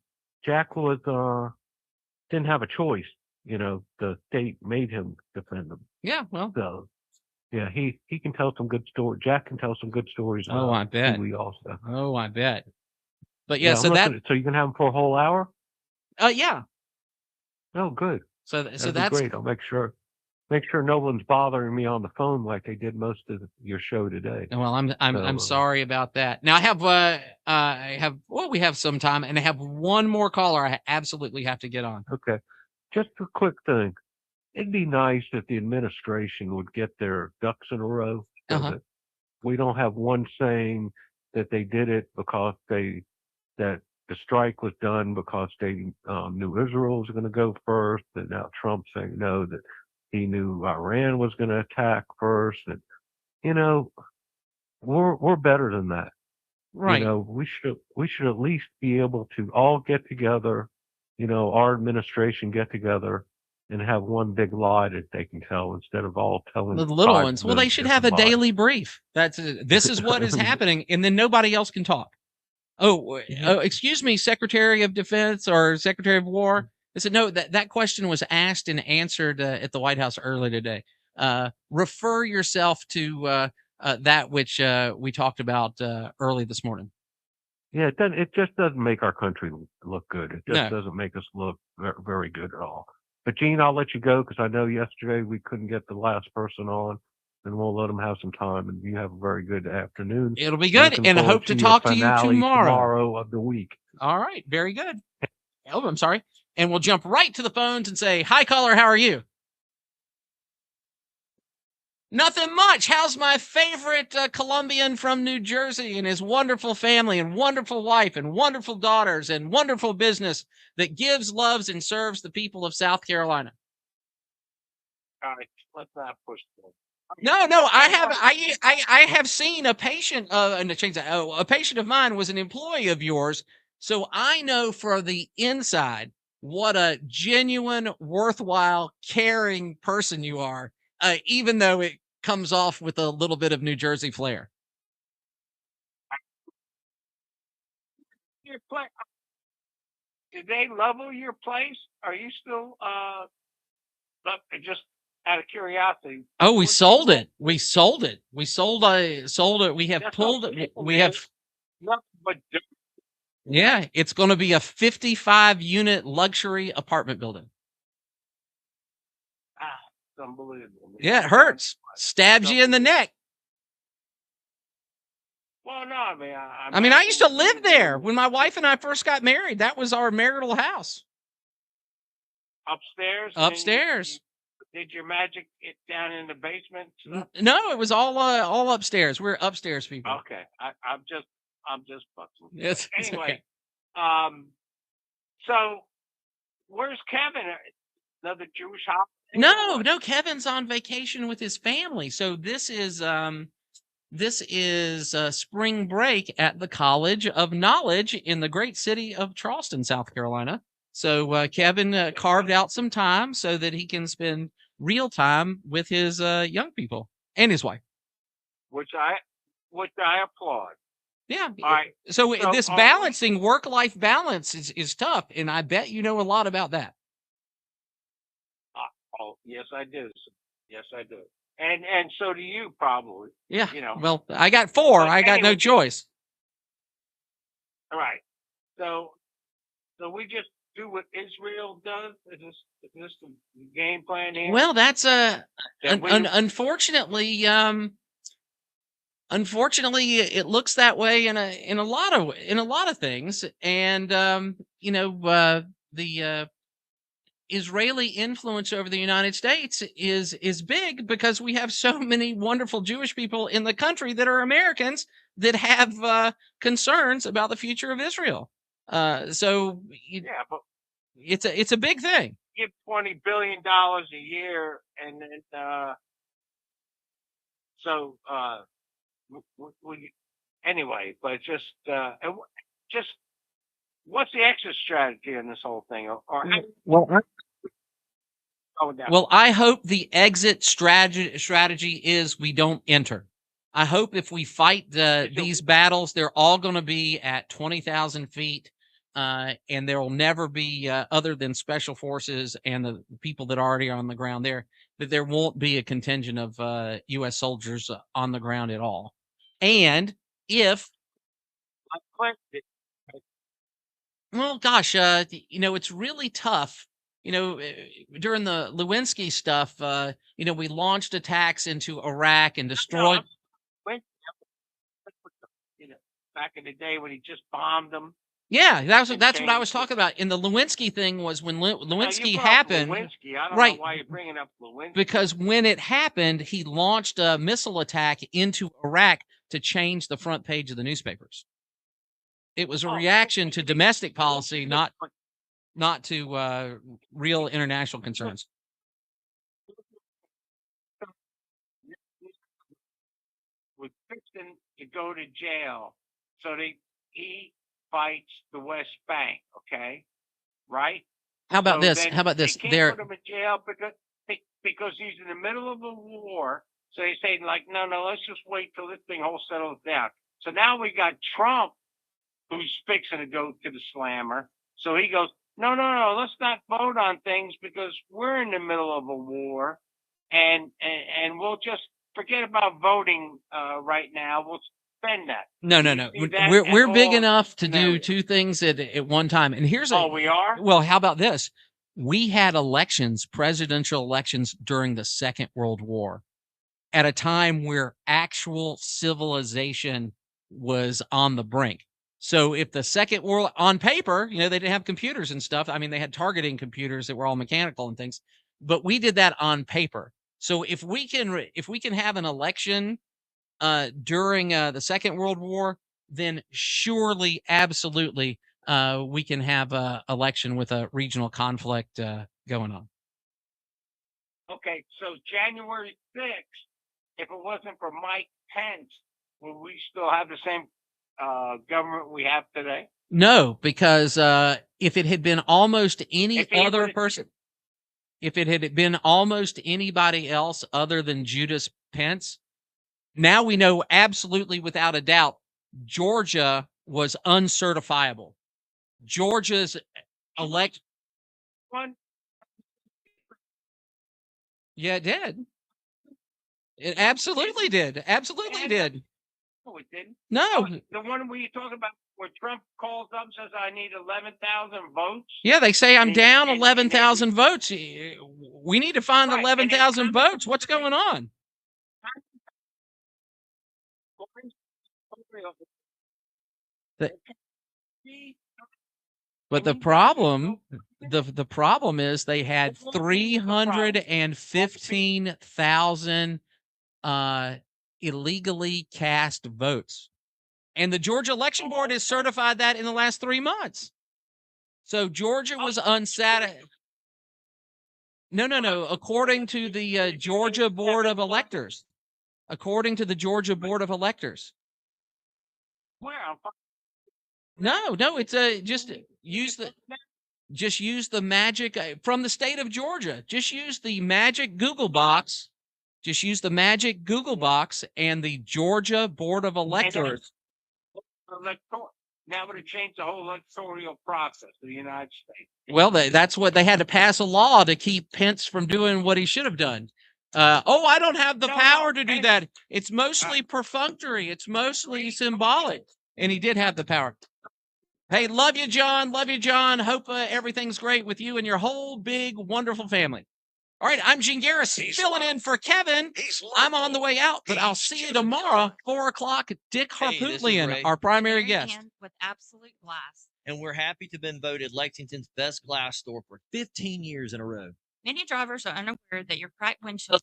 didn't have a choice. The state made him defend them. Yeah, well. So, yeah, he can tell some good stories. Jack can tell some good stories. Oh, I bet. Pee-wee also. Oh, I bet. But so you can have him for a whole hour? Yeah. Oh, good. So That'd be that's great. I'll make sure no one's bothering me on the phone like they did most of your show today. Well, I'm sorry about that. Now we have some time, and I have one more caller I absolutely have to get on. Okay. Just a quick thing. It'd be nice if the administration would get their ducks in a row so that we don't have one saying that they did it because that the strike was done because they knew Israel was going to go first, and now Trump saying no, that he knew Iran was going to attack first, and we're better than that. Right. We should at least be able to all get together, our administration get together and have one big lie that they can tell instead of all telling the little ones. Well, they should have a daily brief. This is what is happening, and then nobody else can talk. Oh, excuse me, Secretary of Defense or Secretary of War. I said, no, that question was asked and answered at the White House earlier today. Refer yourself to that which we talked about early this morning. Yeah, it just doesn't make our country look good. It just doesn't make us look very good at all. But, Gene, I'll let you go because I know yesterday we couldn't get the last person on, and we'll let them have some time. And you have a very good afternoon. It'll be good, and I hope to talk to you tomorrow of the week. All right, very good. Oh, I'm sorry. And we'll jump right to the phones and say, hi, caller, how are you? Nothing much. How's my favorite Colombian from New Jersey and his wonderful family and wonderful wife and wonderful daughters and wonderful business that gives, loves, and serves the people of South Carolina? All right, let's not push them. No, I have seen a patient a patient of mine was an employee of yours, so I know for the inside what a genuine, worthwhile, caring person you are, even though it comes off with a little bit of New Jersey flair. Your place? Did they level your place? Are you still just out of curiosity? Oh, we sold it. We sold it. We sold it. We have pulled it. We have nothing but dirt. Yeah, it's going to be a 55-unit luxury apartment building. It's unbelievable. Man. Yeah, it hurts. Stabs you in the neck. Well, no, I mean, I used to live there when my wife and I first got married. That was our marital house. Upstairs. Upstairs. Did your magic it down in the basement? No, it was all upstairs. We're upstairs people. Okay, I'm just fucking. Yes. Anyway, okay. So where's Kevin? Another Jewish house? No, Kevin's on vacation with his family. So this is spring break at the College of Knowledge in the great city of Charleston, South Carolina. So Kevin carved out some time so that he can spend real time with his young people and his wife. Which I applaud. Yeah. All right. So, So this balancing work-life balance is tough, and I bet you know a lot about that. Oh, yes, I do. Yes, I do. And so do you probably. Yeah. You know. Well, I got 4. But I got no anyway, choice. All right. So we just do what Israel does. Is this the game plan here? Well, that's unfortunately it looks that way in a lot of things, and the Israeli influence over the United States is big because we have so many wonderful Jewish people in the country that are Americans that have concerns about the future of Israel. So yeah, but it's a big thing. give $20 billion a year, and then we anyway. But just what's the exit strategy in this whole thing? Or Well, I hope the exit strategy is we don't enter. I hope if we fight these battles, they're all going to be at 20,000 feet, and there will never be, other than special forces and the people that already are on the ground there, that there won't be a contingent of U.S. soldiers on the ground at all. And if well, gosh, it's really tough. During the Lewinsky stuff, we launched attacks into Iraq and destroyed. Back in the day when he just bombed them. Yeah, that's what I was talking about. And the Lewinsky thing was when Lewinsky happened. Lewinsky. I don't right. know why you're bringing up Lewinsky. Because when it happened, he launched a missile attack into Iraq to change the front page of the newspapers. It was a reaction to domestic policy, not to real international concerns. Was fixing to go to jail, so he fights the West Bank. Okay, right? How about this? How about this? They can't put him in jail because he's in the middle of a war. So they say no, let's just wait till this thing all settles down. So now we got Trump, who's fixing to go to the slammer. So he goes, no, let's not vote on things because we're in the middle of a war, and we'll just forget about voting right now. We'll spend that. No. We're big enough to do 2 things at one time. And here's we are? Well, how about this? We had presidential elections during the Second World War at a time where actual civilization was on the brink. So if the Second World, on paper, they didn't have computers and stuff. I mean, they had targeting computers that were all mechanical and things, but we did that on paper. So if we can have an election during the Second World War, then surely, absolutely, we can have an election with a regional conflict going on. Okay, so January 6th, if it wasn't for Mike Pence, would we still have the same government we have today? No, because if it had been almost any other person, if it had been almost anybody else other than Judas Pence, now we know absolutely without a doubt Georgia was uncertifiable. Georgia's elect. Yeah, it did. It absolutely did. Absolutely did. No, it didn't. No. The one where you talk about where Trump calls up and says, I need 11,000 votes. Yeah, they say I'm down 11,000 votes. We need to find 11,000 votes. What's going on? But the problem is they had 315,000 illegally cast votes. And the Georgia Election Board has certified that in the last 3 months. So Georgia was unsatisfied. No. According to the Georgia Board of Electors. According to the Georgia Board of Electors. Where? No, it's just use the just use the magic from the state of Georgia. Just use the magic Google box. Just use the magic Google box and the Georgia Board of Electors. That would have changed the whole electoral process of the United States. Well, that's what they had to pass a law to keep Pence from doing what he should have done. I don't have the power to do that. It's mostly perfunctory. It's mostly symbolic. And he did have the power. Hey, love you, John. Love you, John. Hope everything's great with you and your whole big, wonderful family. All right, I'm Gene Garrison, filling in for Kevin. I'm on the way out, but I'll see you tomorrow, 4 o'clock. Dick Harpootlian, our primary guest. With absolute glass. And we're happy to have been voted Lexington's best glass store for 15 years in a row. Many drivers are unaware that your cracked windshield